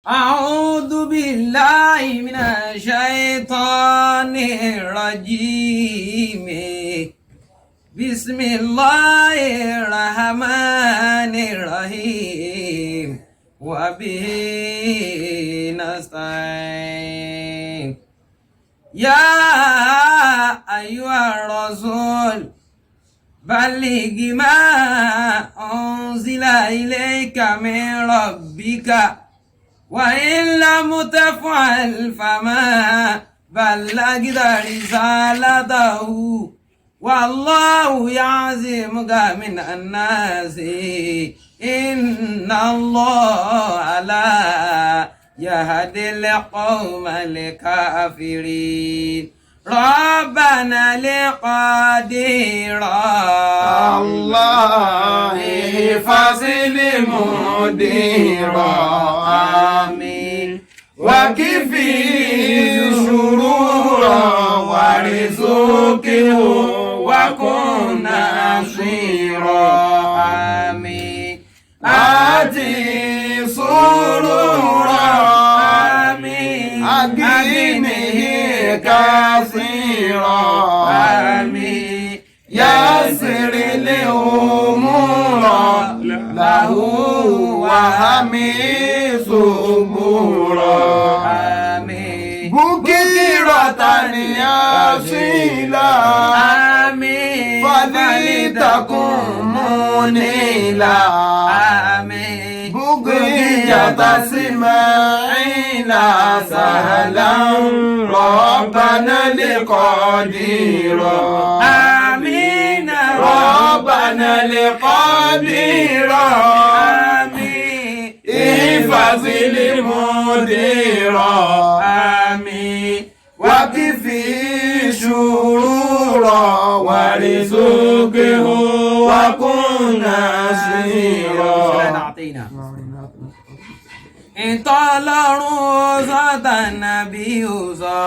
أعوذ بالله من الشيطان الرجيم بسم الله الرحمن الرحيم وبه نستعين يا أيها الرسول بلغ ما أنزل إليك من ربك وإن لم تفعل فما بلغت رسالته والله يعصمك من الناس إن الله لا يهدي القوم الكافرين ربنا لقدير الله فاصل مديرا آمين وكفي شرورا ورزقه وكن نصيرا آمين آتي سرورا آمين أجنه كثيرا آمين يسر الأمور له وهمي صبورا آمين بكرة يصيلا آمين فلتكن منيلا آمين بقية سماعيلا سهلا ربنا لقدير آمين ربنا لقدير آمين احفظ المدير آمين وكفي شرورا ورزقه وكن نصيرا ìtọ́lọ́run sọ tànàbí ò sọ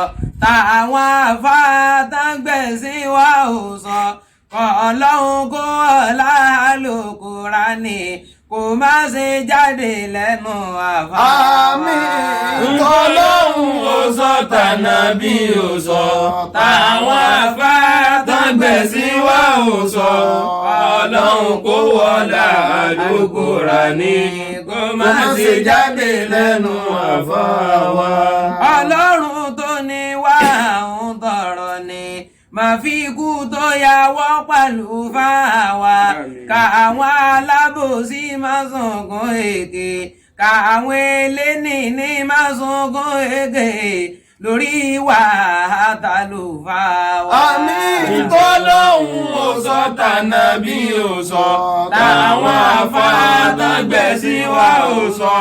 táwọn afáàtàgbẹ̀sìn wa ò sọ kọ́ ọlọ́run kó ọlá Al-Kùránì kó má ṣe jáde lẹ́nu àfáà. àmín. ìtọ́lọ́run ò sọ tànàbí ò sọ táwọn afáàtàgbẹ̀sìn wa ò sọ ọlọ́run kó ọlá Al-Kùránì kó má ṣe jáde lẹ́nu àfáà wa. ọlọ́run tó ní wá ń tọrọ ni máa fi kú tó yàwọ́ pẹ̀lú fáwa ká àwọn alábòsí máa sunkún èké ká àwọn eléni máa sunkún èké lórí ìwà àtàlùfáà. àmín. ìtọ́lọ́hun ò sọ tànàbí ò sọ táwọn afáàtàgbẹ̀sìn wa ò sọ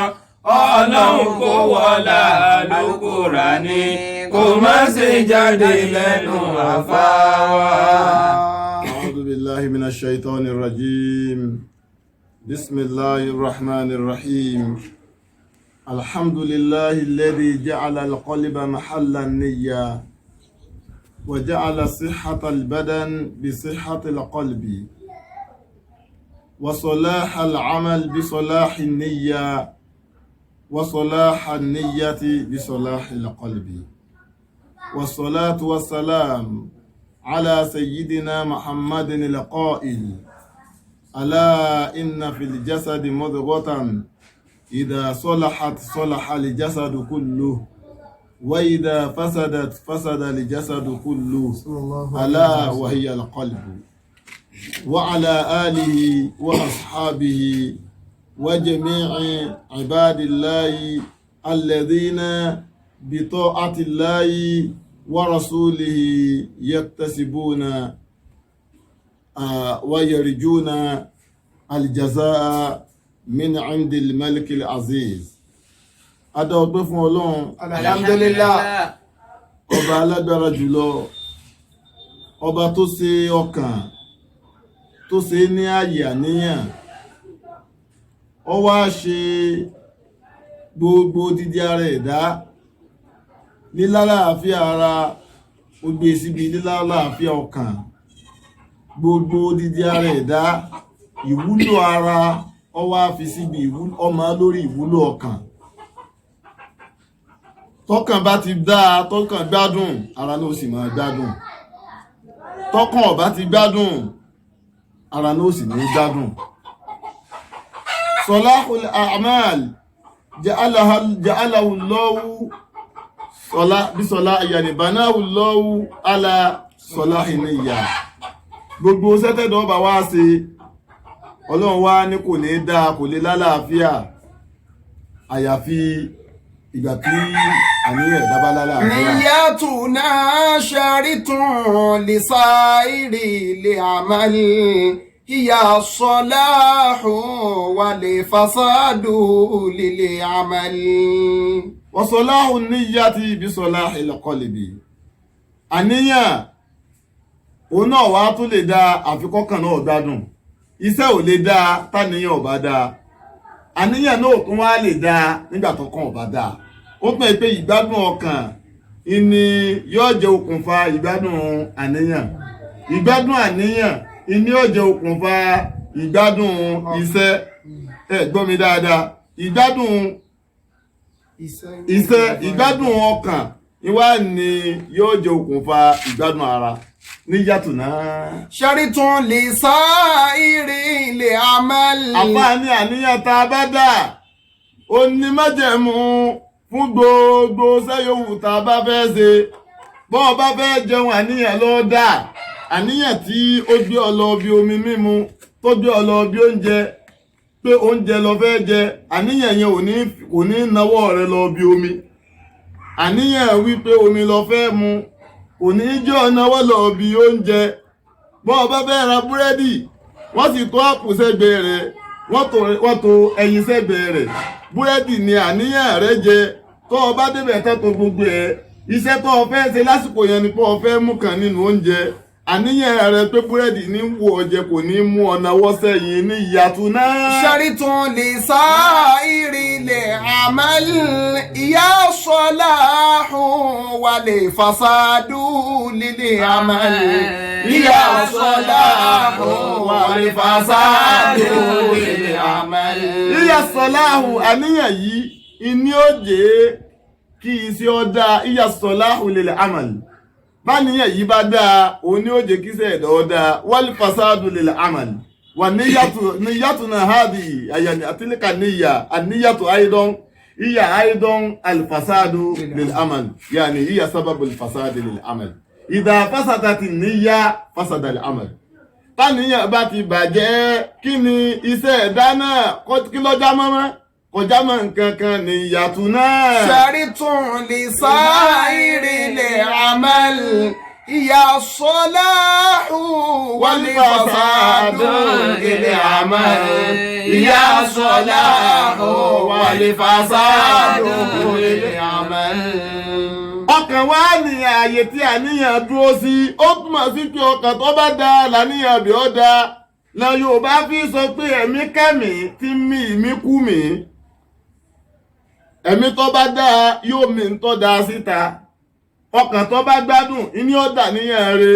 ọlọ́run kó wọlá Al-Kùránì kó má ṣe jáde lẹ́nu àfáà wa. أعوذ بالله من الشيطان الرجيم بسم الله الرحمن الرحيم الحمد لله الذي جعل القلب محل النية وجعل صحة البدن بصحة القلب وصلاح العمل بصلاح النية وصلاح النية بصلاح القلب والصلاة والسلام على سيدنا محمد القائل ألا إن في الجسد مضغة إذا صلحت صلح الجسد كله وإذا فسدت فسد الجسد كله ألا وهي القلب وعلى آله وأصحابه وجميع عباد الله الذين بطاعة الله ورسوله يكتسبون ويرجون الجزاء من عند الملك العزيز adọ́gbé fún Ọlọ́run alhamdulillah. ọba alágbára jùlọ ọba tó ṣe ọkàn tó ṣe ní ààyè àníyàn ó wá ṣe gbogbo dídí ara ẹ̀dá lílálàáfíà ara ó gbé síbi lílálàáfíà ọkàn gbogbo dídí ara ẹ̀dá ìwúlò ara ó wá fi síbi ọmọ lórí ìwúlò ọkàn tọ́kàn bá ti dáa tọ́kàn gbádùn ara ló sì máa gbádùn tọ́kàn ò bá ti gbádùn ara ló sì ní gbádùn. Salahul a'mal ja'alahu Allahu yani banahu Allahu ala salahi niyya. Gbogbo sẹ́tẹ̀dọ̀ bá wá ṣe Ọlọ́run wá ní kò ní dáa kò lè lálàáfíà àyàfi ìgbà tí àníyàn dábá lálàáfíà. Niyyatuna sharitun lisairi li'amali hiya salahu wal fasadu lil amali. Wa salahu niyyati bi salahil qalbi. Àníyàn òun náà wá tó lè dá àfikọ́kàn náà gbádùn. Iṣẹ́ ò lè dá táníyàn ò bá dá. Àníyàn náà tún wá lè dá nígbà tọ́kàn ò bá dá. Ó pẹ́ pé ìgbádùn ọkàn ìní yóò jẹ́ okùnfà ìgbádùn àníyàn. Ìgbádùn àníyàn ìní yóò jẹ́ okùnfà ìgbádùn iṣẹ́. Gbọ́ mi dáadáa. Ìgbádùn iṣẹ́ ìgbádùn ọkàn ìwá ni yóò jẹ́ okùnfà ìgbádùn ara. Niyyatuna sharitun lisairi li'amal. Àfáàní àníyàn tá a bá dà ó ní májẹ̀mú fún gbogbo sẹ́yòwù tá a bá fẹ́ ṣe. Bọ́ ọ bá fẹ́ jẹun àníyàn ló dà. Àníyàn tí ó gbé ọ lọ bí omi mímu tó gbé ọ lọ bí oúnjẹ pé oúnjẹ lọ fẹ́ jẹ àníyàn yẹn kò ní nawọ́ rẹ lọ bí omi. Àníyàn wípé omi lọ fẹ́ mu kò ní jẹ́ ọ̀nà wọ́n lọ bí oúnjẹ. Bọ́ ọ bá fẹ́ ra búrẹ́dì wọ́n sì tó àpò sẹ́gbẹ̀ẹ́ rẹ̀ wọ́n tó ẹyin sẹ́gbẹ̀ẹ́ rẹ̀. Búrẹ́dì ni àníyàn rẹ jẹ tó o bá débẹ̀ tẹ́tọ̀ gbogbo ẹ̀. Iṣẹ́ tó o fẹ́ ṣe lásìkò yẹn ni pé o fẹ́ mú kan nínú oúnjẹ. Àníyàn rẹ pé búrẹ́dì ní wù ọ jẹ kò ní mú ọ̀nà wọ́sẹ̀ yìí ní Niyyatuna sharitun lisairi li'amal hiya salahu wal fasadu lil amal. Hiya salahu wal fasadu lil amal. Hiya salahu àníyàn yìí ìní ó jẹ́ kí iṣẹ́ ó dáa. Hiya salahu lil amal. Báníyàn yìí bá dáa òun ni ó jẹ́ kí iṣẹ́ ẹ̀dá ó dáa. Wal fasadu lil amal. Wa niyyatuna hadhihi yani atilka niyya an-niyyatu aidan hiya aidan al-fasadu lil amal yani hiya sababu al-fasadi lil amal. Idha fasadati an-niyya fasada al-amal. Táníyàn bá ti bàjẹ́ kí ni iṣẹ́ ẹ̀dá náà kí ló já mọ́ kọjá mọ́ nǹkan kan. Niyyatuna sharitun lisairi li'amal hiya salahu wal fasadu lil amal. Hiya salahu wal fasadu lil amal. Ọkàn wa ní ààyè tí àníyàn dúró sí. Ó túmọ̀ sí pé ọkàn tó bá dá làníyàn bí ó dá. La Yorùbá fi sọ pé ẹ̀mí kẹ́mí tí mí ìmí kú mi. Ẹ̀mí tó bá dá yóò mí ń tọ́ da síta. Ọkàn tó bá gbádùn ìní ó dà níyàn re.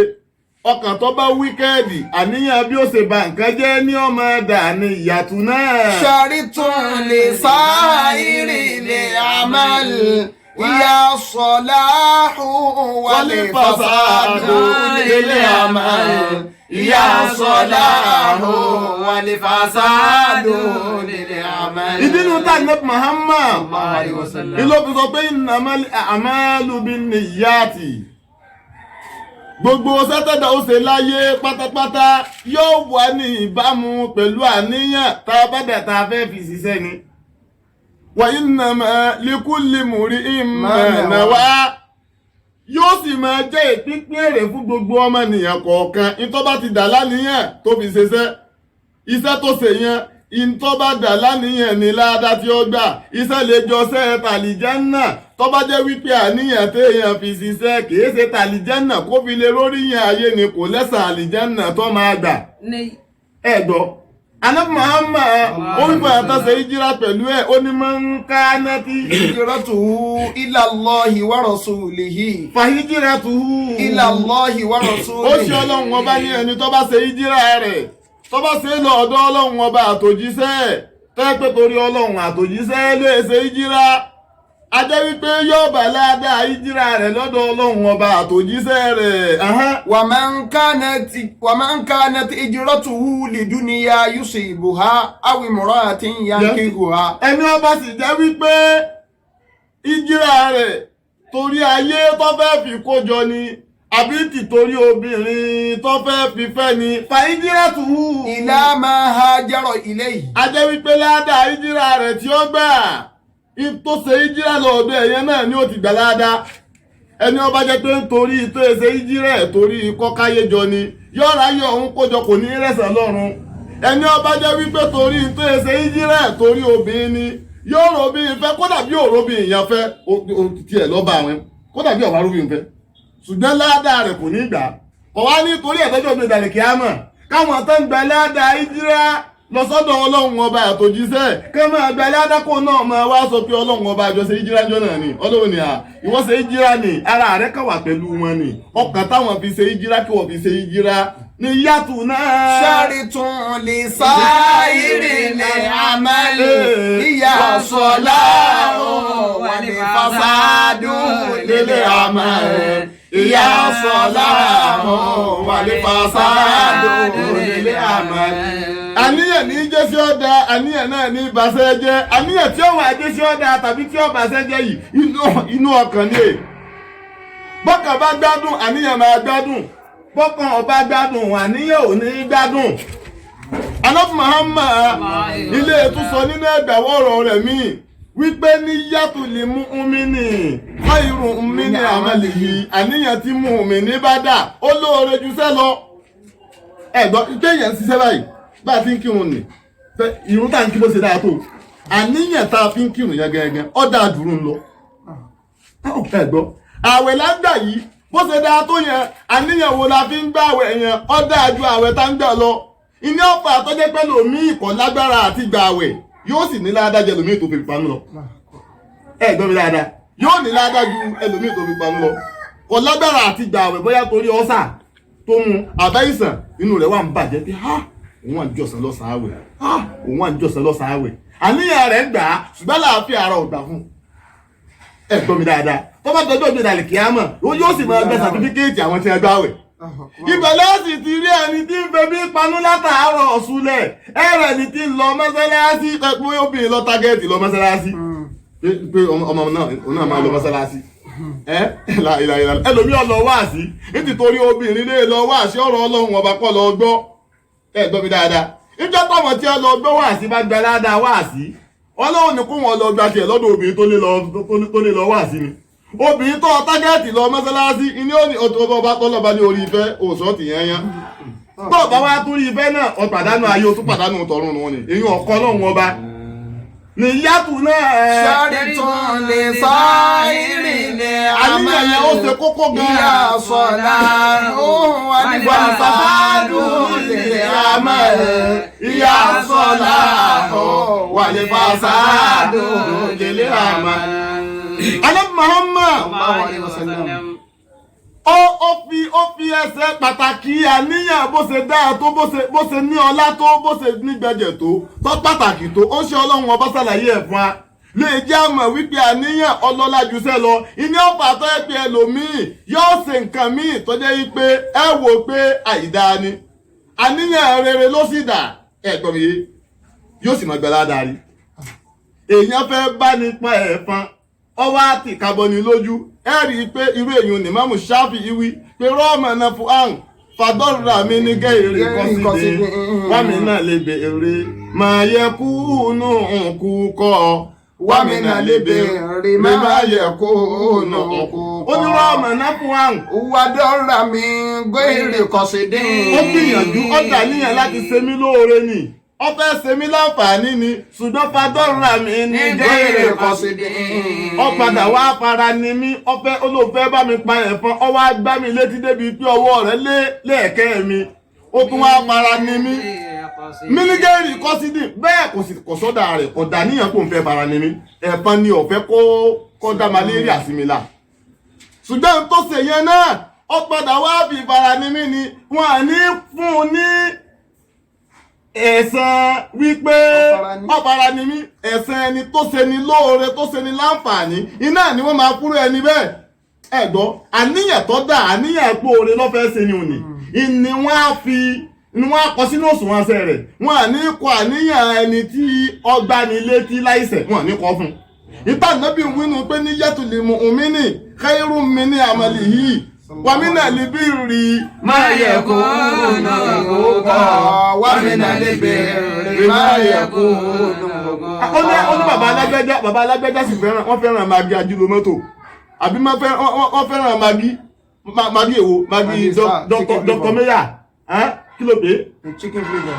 Ọkàn tó bá wíkẹ́ẹ̀dì àníyàn bí ó ṣe bà nǹkan jẹ́ ní ọmọ ẹ̀dà ní Niyyatuna sharitun lisairi li'amal hiya salahu wal fasadu lil amal. Hiya salahu wal fasadu lil amal. Ìdínú tá Ànábì Muhammad sallallahu alaihi wasallam ìlò fi sọ pé innamal a'malu binniyati. Gbogbo sẹ́tẹ̀dá ó ṣe láyé pátápátá yóò wà ní ìbámu pẹ̀lú àníyàn tá a bá dẹ̀ tá a fẹ́ fi ṣiṣẹ́ ni. Wa innama likulli mri'in ma nawa. Yóò sì máa jẹ́ ìpínpín èrè fún gbogbo ọmọnìyàn kọ̀ọ̀kan. Ìtọ́ bá ti dà láníyàn tó fi ṣiṣẹ́. Iṣẹ́ tó ṣe yẹn ìtọ́ bá dà láníyàn ní ládá tí ó gbà. Iṣẹ́ lè jọ ṣẹ́ tàlìjánà tó bá jẹ́ wípé àníyàn téèyàn fi ṣiṣẹ́ kìí ṣe tàlìjánà kó fi lè róríyàn ayé ni kò lẹ́sàn àlìjánà tó máa gbà. Ẹ̀gbọ́ Ànábì Muhammad ó wípé àtàṣe ìjírà pẹ̀lú ẹ̀ ó ní man kanati hijratuhu ila Allahi wa rasulihi. fa hijratuhu Ila Allahi wa rasulihi. Ó ṣe Ọlọ́run ọba ní ẹni tó bá ṣe ìjírà rẹ̀ tó bá ṣe lọ ọ̀dọ̀ Ọlọ́run ọba àtòjíṣẹ́ tẹ́ pé torí Ọlọ́run àtòjíṣẹ́ ló ṣe ìjírà. a jẹ́ wípé yóò bá ládàá ìjírà rẹ̀ lọ́dọ̀ ọlọ́run ọba àtòjíṣẹ́ rẹ̀. ومن كانت هجرته لدنيا يصيبها أو امرأة ينكحها. ẹni ó bá sì jẹ́ wípé ìjírà rẹ̀ torí ayé tó fẹ́ fi kójọ ni àbí tìtorí obìnrin tó fẹ́ fi fẹ́ ni fa ìjírà tuhu. إلى ما هاجر إليه. a jẹ́ wípé ládàá ìjírà rẹ̀ tí ó gbà tó ṣe ìjírà lọ́dọ̀ ẹ̀yẹn náà ni ó ti gbà ládàá. ẹni ó bá jẹ́ pé nítorí tó ṣe ìjírà ẹ̀ torí kọ́káyé jọ ni yọ̀ọ̀rá yọ̀ òun kójọ kò ní rẹ̀sẹ̀ lọ́rùn. ẹni ó bá jẹ́ wípé torí tó ṣe ìjírà ẹ̀ torí obìnrin ni yóò rò bí ìfẹ́ kódà bí òrò bí ìyàn fẹ́ tiẹ̀ lọ́ba àwọn kódà bí ọ̀bá rò bí ìfẹ́ ṣùgbọ́n ládàá rẹ̀ kò ní gbà kò wá nítorí ẹ̀tọ́jọ́ mi ìdàlẹ̀ kíámọ̀ káwọn tó ń gba ládàá ìjírá lọ sọ́dọ̀ ọlọ́run ọba àtòjíṣẹ́ kí wọ́n gba ládàá kó náà máa wá sọ pé ọlọ́run ọba àjọṣe ìjírá jọ náà ni ọlọ́run ni ìwọ ṣe ìjírá ni ara rẹ̀ kàn wà pẹ̀lú wọn ni ọkàn táwọn fi ṣe ìjírá kí wọ́n fi ṣe ìjírá ni yàtù náà. ṣáàrìtún lè sáírì lè àmàlè ìyá sọlá wà ní fasádùn lè àmàlè ìyá sọlá wà ní fasádùn lè àmàlè. àníyàn ní jẹ́ sí ọ̀dà àníyàn náà ní ìbàṣẹ́ jẹ́ àníyàn tí ó wà jẹ́ sí ọ̀dà tàbí tí ó bàṣẹ́ jẹ́ yìí inú ọkàn ni bọ́kàn bá gbádùn àníyàn máa gbádùn bọ́kàn ọba gbádùn àníyàn ò ní gbádùn. Ànábì Muhammad ilé ètùsọ nínú ẹgbàwọ́ ọ̀rọ̀ rẹ̀ míì wípé ní yàtùlì mu'mini khairu min amalihi àníyàn tí mu'mini bá dà ó lóore jù sẹ́ lọ. ẹ̀gbọ́n kéèyàn ń ṣiṣẹ́ báyìí bá a fi ń kírun nì ìrun tá à ń kí bó ṣe dáa tó àníyàn tá a fi ń kírun yẹn gẹ́gẹ́ ó dáa dùrún lọ. ẹ̀gbọ́n àwẹ̀ lágbà yìí bó ṣe dáa tó yẹn àníyàn wo la fi ń gbà àwẹ̀ yẹn ó dáa ju àwẹ̀ tá ń gbà lọ. iná ọ̀pá àtọ́jẹ́ pẹ́ lòmí ìkọ̀ lágbára àti gbà àwẹ̀ yóò sì ní ládájẹ́ lòmí tó fi pamọ́ lọ. ẹ̀gbọ́n mi dáadáa yóò ní ládájú ẹlòmí tó fi pamọ́ lọ. kò lágbára àti gbà àwẹ̀ bóyá torí ọ́sà tó mu àbáyìsàn inú rẹ̀ wà ń bàjẹ́ pé òun wà ń jọ̀sán lọ́sàn-án àwẹ̀ òun wà ń jọ̀sán lọ́sàn-án àwẹ̀ àníyàn rẹ̀ ń gbà á ṣùgbọ́n láàfin ara ò gbà fún ẹ̀gbọ́n mi dáadáa tó bá tọjọ́ ìgbé ìdàlẹ̀ kíámọ̀ ó yóò sì máa gbẹ sàtífíkéètì àwọn tí wọ́n gbà àwẹ̀ ìbẹ̀lẹ̀ sì ti rí ẹni tí ń fẹ́ bí panú látàárọ̀ ọ̀ṣunlẹ̀ ẹ̀rọ ẹni tí ń lọ mọ́sálásí pé obìnrin lọ tágẹ́ẹ̀tì lọ mọ́sálásí pé ọmọ náà máa lọ mọ́sálásí ẹlòmí ọlọ wáàsí nítorí obìnrin lè lọ wáàsí ọ̀rọ̀ Ọlọ́run ọba pọ̀ lọ gbọ́ ẹ̀gbọ́n mi dáadáa ìjọ táwọn tí ó lọ gbọ́ wáàsí bá gba ládàá wáàsí Ọlọ́run ní kó wọn lọ gba tiẹ̀ lọ́dọ̀ obìnrin tó lè lọ wáàsí ni obìnrin tó tágẹ́ẹ̀tì lọ mọ́sálásí iní ó ní ọba tọ́lọ́ba ní orí ìfẹ́ òṣọ́ọ̀tì yẹn yẹn tó bá wá tún rí ìfẹ́ náà ó pàdánù ayé ó tún pàdánù tọ̀run wọn ni èyí ọkọ Ọlọ́run ọba ní yàtù náà ṣáàrìtún lè sọ ìrìnlẹ̀ àníyàn yẹn ó ṣe kókó gan ìyá sọ̀lá òun wà ní fasádùn lè àmàlè ìyá sọ̀lá òun wà ní fasádùn lè àmàlè. Ànábì Muhammad ó fi ẹsẹ̀ pàtàkì àníyàn bó ṣe dáa tó bó ṣe ní ọlá tó bó ṣe ní gbẹ̀jẹ̀ tó pàtàkì tó ó ṣe Ọlọ́run ọba ṣàlàyé ẹ̀ fún wa lè jẹ́ àmọ̀ wípé àníyàn ọlọ́lá jù sẹ́ lọ iní ọ̀pá tó ẹ pé ẹlòmíì yóò ṣe nǹkan míì tó jẹ́ wípé ẹ wò pé àìdáa ni àníyàn rere ló sì dà ẹ̀gbọ́n mi yóò sì mọ̀ gbẹ ládàá rí èèyàn fẹ́ bá nípa ẹ̀fọn ọwọ́ àti ìkàbọ̀nì lójú ẹ rí i pé irú èèyàn ní Ìmáàmù Ṣáfi'í wí pé rọ́ọ̀mù náà fún àrùn fàdọ́rà mi ní gẹ̀ẹ́rẹ́ kọ́sídé wàmí náà lè bèèrè máa yẹ kú nù kú kọ́ wàmí náà lè bèèrè máa yẹ kú nù kú kọ́. ó ní rọ́ọ̀mù náà fún àrùn. wàdọ́rà mi gẹ̀ẹ́rẹ́ kọ́sídé. ó gbìyànjú ọ̀dà níyàn láti ṣe mí lóore ni ó fẹ́ ṣe mí láǹfààní ni ṣùgbọ́n fàdọ́rà mi ní gẹ̀ẹ́rẹ́ kọ́sídé. ó padà wá fara ni mí ó fẹ́ olóòfẹ́ bá mi pa ẹ̀fọn ó wá gbá mi létí débi pé ọwọ́ rẹ̀ lẹ́ẹ̀kẹ́ mi ó tún wá fara ni mí. mílígẹ́rì kọ́sídì bẹ́ẹ̀ kò sọ́dà rẹ̀ kò dà níyàn kó ń fẹ́ fara ni mí ẹ̀fọn ni ó fẹ́ kó dá malaria sí mi là. ṣùgbọ́n tó ṣe yẹn náà ó padà wá fi fara ni mí ni wọn à ní fún un ní ẹ̀san wípé ọ̀fara ni mí ẹ̀san ẹni tó ṣe ni lóore tó ṣe ni láǹfààní iná ni wọ́n máa kúrò ẹni bẹ́ẹ̀ ẹ̀gbọ́n àníyàn tó dà àníyàn ẹ̀pọ̀ oore lọ́fẹ̀ẹ́ ṣe ni òní ìní wọ́n á fi ni wọ́n á kọ sínú òṣùwọ̀n ṣe rẹ̀ wọ́n à ní kọ àníyàn ẹni tí ọgbà ní létí láìṣẹ̀ wọ́n à ní kọ fún ìta nàbí wínú pé ní yẹtùlì mùmínì káyérù mi ní àmàlì yìí wàmínà libi rí máa yẹ kó nà kó wàmínà libi rí máa yẹ kó nà kó. ó ní bàbá alágbẹ́já sì fẹ́ràn wọ́n fẹ́ràn magi ajílómọ́tò àbí wọ́n fẹ́ràn magi èwo magi Dr. Meya kí ló pé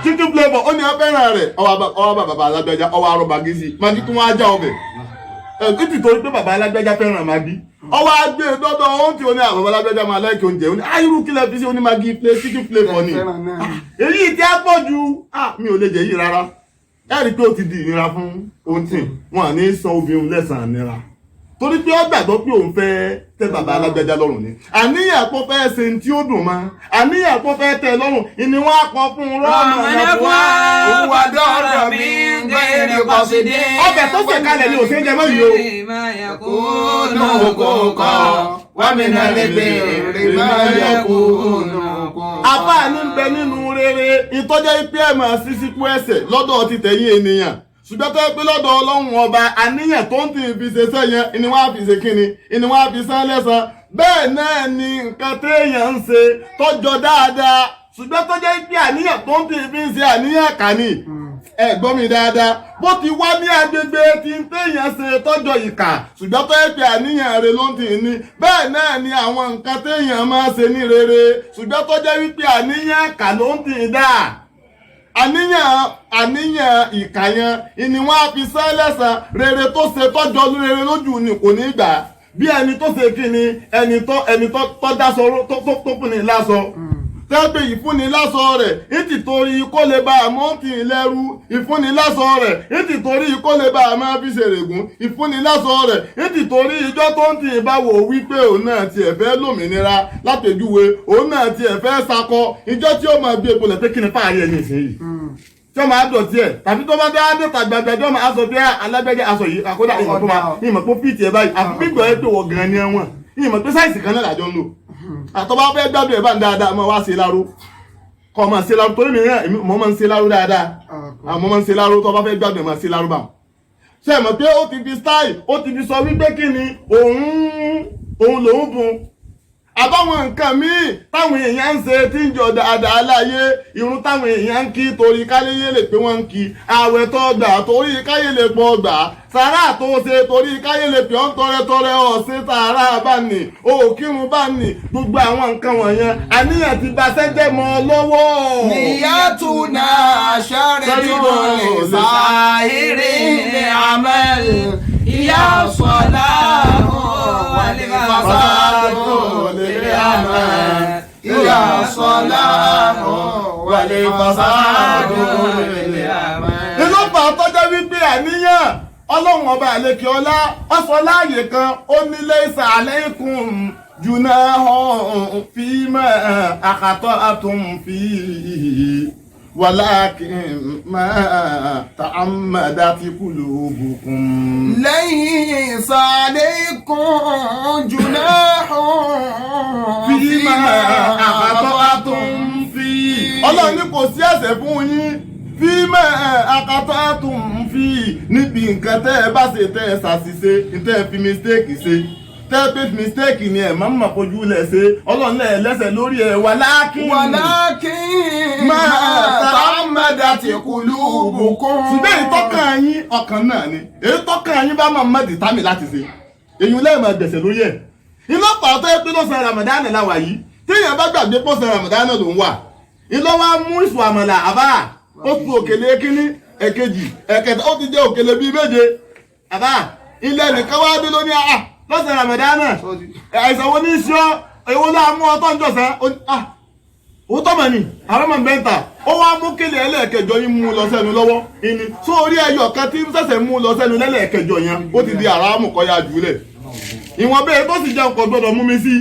chicken flavour ó ní wọ́n fẹ́ràn rẹ̀ ọwọ́ bàbá alágbẹ́já ọwọ́ arọ magi sí magi tó wọ́n á já ọbẹ̀ títí torí pé bàbá alágbẹ́já fẹ́ràn magi ọwọ́ agbé dọ́dọ̀ ohun tí ó ní àwọn alágbẹ́já máa láìkí oúnjẹ ó ní ayúrú kílẹ̀ fi sí ó ní magi chicken flavour ni èyí tí a pọ̀ ju mi ò lè jẹ yìí rárá ẹ̀rí pé ó ti di ìnira fún ohun tí wọn à ní san obìnrin lẹ́sàn-án nira torí pé ó gbàgbọ́ pé òun fẹ́ tẹ́ bàbá alágbẹ́já lọ́rùn ni àníyàn pọ́ fẹ́ ṣe tí ó dùn mọ́ àníyàn pọ́ fẹ́ tẹ́ lọ́rùn ìní wọn á kọ́ fún rọ́ọ̀mù ẹ̀fọ́ òwò dọ́rọ̀ mi ń gbé ní kọ́sídé. ọbẹ̀ tó ṣe kalẹ̀ ni òṣèjẹ mọ́ yìí o. máa yẹ kó nà kó kọ́ wàmínà libi rí máa yẹ kó nà kó. àbá ní ń bẹ nínú rere ìtọ́jẹ́ ìpé ẹ̀mọ̀ sísíkú ẹ̀ṣẹ̀ lọ́dọ̀ ti tẹ̀yìn ènìyàn ṣùgbọ́n tó pé lọ́dọ̀ ọlọ́run ọba àníyàn tó ń tì fi ṣe sẹ́yìn ìní wọ́n á fi ṣe kíni ìní wọ́n á fi sán lẹ́san bẹ́ẹ̀ náà ni nǹkan téèyàn ń ṣe tọ́jọ́ dáadáa ṣùgbọ́n tó jẹ́ pé àníyàn tó ń tì fi ń ṣe àníyàn kàní ẹ gbọ́ mi dáadáa bó ti wá ní agbègbè tí ń téèyàn ṣe tọ́jọ́ ìkà ṣùgbọ́n tó jẹ́ pé àníyàn rẹ̀ ló ń tì ní bẹ́ẹ̀ náà ni àwọn nǹkan téèyàn máa ṣe ní rere ṣùgbọ́n tó jẹ́ wípé àníyàn kà ló ń tì dáa àníyàn ìkàyàn ìní wọn á fi sẹ́lẹ̀sàn rere tó ṣe tọ́jọ́ rere lójú ni kò ní gbà bí ẹni tó ṣe kí ni ẹni tó dáṣọ tó fúnni láṣọ tẹ́gbẹ́ ìfúnni láṣọ rẹ̀ ìtì torí kó lè bá àmọ́ tì í lẹ́rú ìfúnni láṣọ rẹ̀ ìtì torí kó lè bá àmọ́ fi ṣèrègùn ìfúnni láṣọ rẹ̀ ìtì torí ìjọ tó ń tì í bá wò wípé òun náà tiẹ̀ fẹ́ lómìnira látẹ̀júwe òun náà tiẹ̀ fẹ́ sakọ ìjọ tí ó máa bí epo lẹ̀ pé kí ni fáàrí ẹni ìsinyìí tí ó máa dọ̀tí ẹ̀ tàbí tó bá dé adé tàgbàgbàjọ́ máa sọ bí alágbẹ́jẹ́ aṣọ yìí àkódà ìmọ̀ pé fíìtì ẹ̀ báyìí àfi gbígbọ́ ẹ̀ pé wọ̀ gan ni ẹ̀wọ̀n ìmọ̀ pé sáìsì kan náà làjọ ń lò àtọ́bá fẹ́ gbádùn ẹ̀ bá ń dáadáa mọ́ wá ṣe láró kọ́ máa ṣe láró torí mìíràn mọ́ máa ń ṣe láró dáadáa àmọ́ máa ń ṣe láró tọ́bá fẹ́ gbádùn ẹ̀ máa ṣe láró bá ṣe mọ̀ pé ó ti fi style ó ti fi sọ wípé kí ni òun lòún bun àbáwọn nǹkan míì táwọn èèyàn ń ṣe tí ń jọ dáadáa láyé irun táwọn èèyàn ń kí torí káyé lè pé wọ́n ń kí ààwẹ̀ tó gbà torí káyé lè pọ̀ gbà sàárà tó ṣe torí káyé lè pè ọ́n tọrẹtọrẹ ọ̀sẹ̀ sàárà bá nì òkírun bá nì gbogbo àwọn nǹkan wọ̀nyẹn àníyàn ti ba sẹ́jẹ̀ mọ́ lọ́wọ́. níyàtúnà ṣàrẹ́dúró lè sáhírì ní àmẹ́l ìyá sọ̀lá wàlẹ́ fàṣàdó lè àmẹ́l ìyá sọ̀lá wàlẹ́ fàṣàdó lè àmẹ́l. ìlú pàtọ́jọ́ wípé àníyàn ọlọ́run ọba àlekè ọlá ọ̀sọ̀ láàyè kan ó ní laysa alaykum junahun fima akhṭa'tum fihi walakin ma ta'ammadat qulubukum. laysa alaykum junahun fima akhṭa'tum fihi. ọlọ́run ní kò sí ẹ̀ṣẹ̀ fún yín fíìmẹ̀ akátátùn fi níbi nǹkan tẹ́ ẹ bá ṣe tẹ́ ẹ ṣàṣìṣe tẹ́ ẹ fi mistake ṣe tẹ́ ẹ pé mistake ni ẹ̀ máa ń mọ̀ fojú lẹ̀ ṣe ọlọ́run lẹ̀ lẹ́sẹ̀ lórí ẹ̀ wàlákìn máa ta'ammadat qulubukum. ṣùgbọ́n èyí tọ́kàn yín ọkàn náà ni èyí tọ́kàn yín bá máa mọ̀dì támì láti ṣe èyí lẹ́yìn máa gbẹ̀sẹ̀ lórí ẹ̀ iná pàtó ẹ pé lọ́sàn Ramadan làwà yìí téèyàn bá gbàgbé pọ̀sán Ramadan ló ń wà ìlọ́wọ́ mú ìṣù àmàlà àbá ó tu òkèlè kíní ẹ̀kejì ẹ̀kẹta ó ti jẹ́ òkèlè bíi méje àbá ilẹ̀ nìkan wá dé lóní àá lọ́sẹ̀ Ramadana àìsàn wo ní iṣẹ́ èwo náà mú ọtọ́ ń jọ̀sán ó tọ́mọ̀ ni àwọn ọmọ mẹ́ta ó wá mú kílẹ̀ ẹlẹ́ẹ̀kẹjọ yín mú lọ sẹ́nu lọ́wọ́ ìní sórí ẹyọ kan tí sẹ̀sẹ̀ mú lọ sẹ́nu lẹ́lẹ́ẹ̀kẹjọ yẹn ó ti di àràmù kọ́yà jùlẹ̀ ìwọ̀n bẹ́ẹ̀ tó sì jẹun kò gbọ́dọ̀ mú mi sí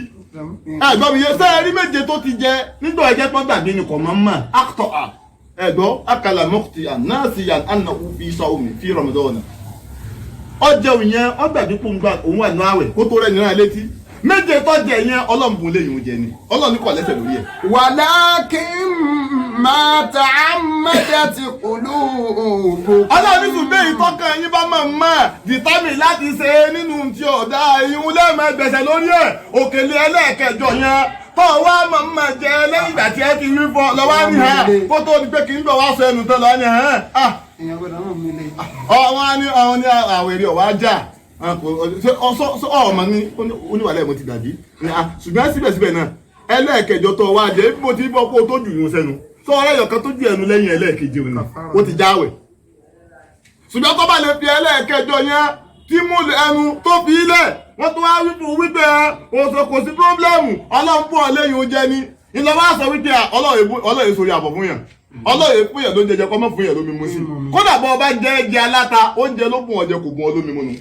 ẹ̀gbọ́n mi yẹ sẹ́ẹ̀rí méje tó ti jẹ nígbà ẹ̀jẹ̀ pọ́n gbàgbé ni kò máa ń mà actor ẹ̀gbọ́ akala muqti'an nasiyan annahu fi sawmi fi Ramadan ọjọ́ yẹn ọgbàdí pòǹgbà òun wà ní àwẹ̀ kó tó rẹ̀ nìran létí méje tó jẹ yẹn ọlọ́mbùn lẹ́yìn oúnjẹ ni ọlọ́ni kọ̀ lẹ́sẹ̀ lórí ẹ̀. walakin ma ta'ammadat qulubukum. ọlọ́ni tún bẹ́ẹ̀ ìtọ́kàn yín bá máa mọ̀ dìtámì láti ṣe nínú tí ọ̀dà ìhun lẹ́ẹ̀mọ́ gbẹ̀sẹ̀ lórí ẹ̀ òkèlè ẹlẹ́ẹ̀kẹjọ yẹn tó wá máa jẹ lẹ́yìn ìgbà tí ẹ ti rí fọ lọ́wọ́ ní hàn kó tó di pé kì í gbọ̀ wá sọ ẹnu tó lọ ní hàn. àwọn ní àwẹ̀rẹ̀ ọ̀wá jà ọmọ ní oníwàlẹ̀ mo ti dàbí ṣùgbọ́n síbẹ̀síbẹ̀ náà ẹlẹ́ẹ̀kẹjọ tó wá jẹ́ bí mo ti bọ́ kó tó jù yún sẹ́nu tó ọ̀rẹ́ yọ̀kan tó jù ẹnu lẹ́yìn ẹlẹ́ẹ̀keje òní ó ti jáwẹ̀ ṣùgbọ́n tó bá lè fi ẹlẹ́ẹ̀kẹjọ yẹn tí mú ẹnu tó fi ilẹ̀ wọ́n tó wá wípé oṣù kò sí pírọ́blẹ́mù ọlọ́run pọ̀ lẹ́yìn oúnjẹ ni ìlọ́wọ́ sọ wípé ọlọ́run sórí àbọ̀ fún yàn ọlọ́run fún yàn ló jẹjẹ kọ́ mọ́ fún yàn lómi mu sí kódà bọ́ ọba jẹ́ ẹjẹ aláta oúnjẹ ló bùn ọjẹ kò bùn ọ lómi mu nu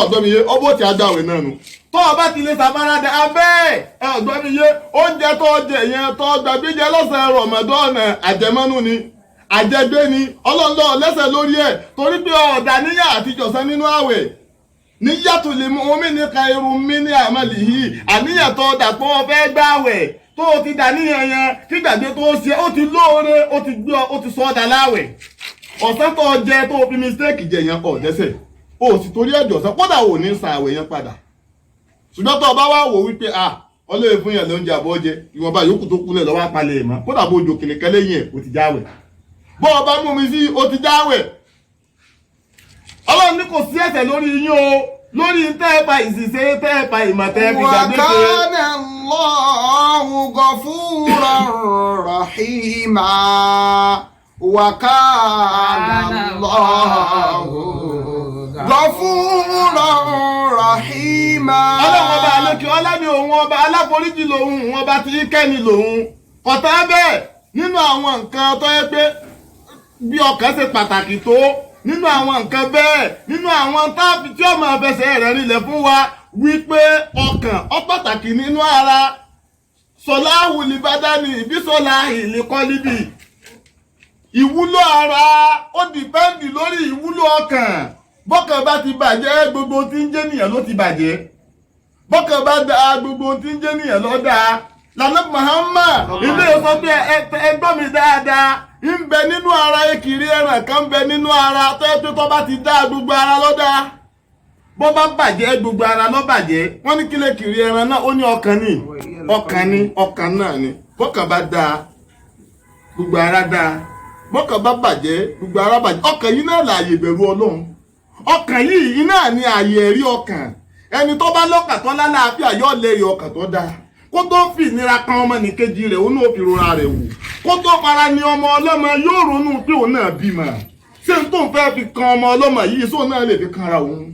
ọ̀gbọ́mìyé ọbọ̀ tí a dáwẹ̀ náà nu tó ọba ti lè sàmárádà abẹ́ ọ̀gbọ́mìyé oúnjẹ tó jẹ yẹn tó gbàgbé jẹ lọ́sàn-án Ramadan àjẹmọ́nú ni àjẹgbé ni ọlọ́ndọ̀ lẹ́sẹ̀ lórí ẹ̀ torí pé ọ̀dà níyà àti jọ̀sán nínú àwẹ̀ níyàtò lè mú omi ní ka irun mi ní àmàlì yìí àníyàn tó dàpọ̀ ọbẹ̀ gbàwẹ̀ tó o ti dàníyàn yẹn kí gbàgbé tó o ṣe ó ti lóore ó ti sọ ọ́dà láwẹ̀ ọ̀sán tó jẹ tó o fi mistake jẹ yẹn kọ̀ dẹ́sẹ̀ o sì torí ẹ̀jọ̀ sọ kódà ò ní san àwẹ̀ yẹn padà ṣùgbọ́n tó o bá wá wò wípé ọlọ́yẹ̀ fún yẹn lóúnjẹ àbọ̀jẹ ìwọ̀nba yòókù tó kúnlẹ̀ lọ́wọ́ apalẹ̀ ẹ̀ mọ́ kódà bó ojú òkèlè kẹlẹ́ yẹn o ti jáwẹ̀ bó o bá mú mi sí o ti jáwẹ̀ ọlọ́run ní kò sí ẹ̀ṣẹ̀ lórí yín o lórí tẹ́ẹ̀pà ìsìsẹ́ tẹ́ẹ̀pà ìmọ̀tẹ́ fi gbàgbé pé. wa kana Allahu ghafuran rahima wa kana Allahu ghafuran rahima. ọlọ́run ọba àlekè ọlá ni òun ọba aláforíjì lòun ọba tí kẹ́ni lòun ọ̀tá bẹ́ẹ̀ nínú àwọn nǹkan tó yẹ pé bí ọkàn ṣe pàtàkì tó nínú àwọn nǹkan bẹ́ẹ̀ nínú àwọn táàpì tí ọmọ ẹ̀fẹsẹ̀ rẹ̀ rinlẹ̀ fún wa wípé ọkàn ó pàtàkì nínú ara sọláhù libádání ìbísọ̀lá ìlíkọ́líbì ìwúlò ara ó dìpẹ́ǹdì lórí ìwúlò ọkàn bọ́kàn bá ti bàjẹ́ gbogbo tí ń jẹ́ nìyẹn ló ti bàjẹ́ bọ́kàn bá da gbogbo tí ń jẹ́ nìyẹn ló dáa lànà Muhammad ilé sọ pé ẹgbọ́n mi dáadáa ń bẹ nínú ara ekiri ẹran kan ń bẹ nínú ara tẹ́tẹ́ tó bá ti dá gbogbo ara lọ́dá bó bá bàjẹ́ gbogbo ara ló bàjẹ́ wọ́n ní kílẹ̀ kiri ẹran náà ó ní ọkàn náà ni bọ́kàn bá dá gbogbo ara dá bọ́kàn bá bàjẹ́ gbogbo ara bàjẹ́ ọkàn yìí náà láàyè ìbẹ̀rù Ọlọ́run ọkàn yìí náà ni ààyè ẹ̀rí ọkàn ẹni tó bá lọ́kàn tó lálàáfíà yóò lẹ́rìí ọkàn tó dáa kó tó fi ìnira kan ọmọ nìkejì rẹ̀ ó náà fi rora rẹ̀ wò kó tó fara ní ọmọ ọlọ́mọ yóò ronú pé òun náà bímọ ṣé n tó ń fẹ́ fi kan ọmọ ọlọ́mọ yìí sóun náà lè fi kanra òun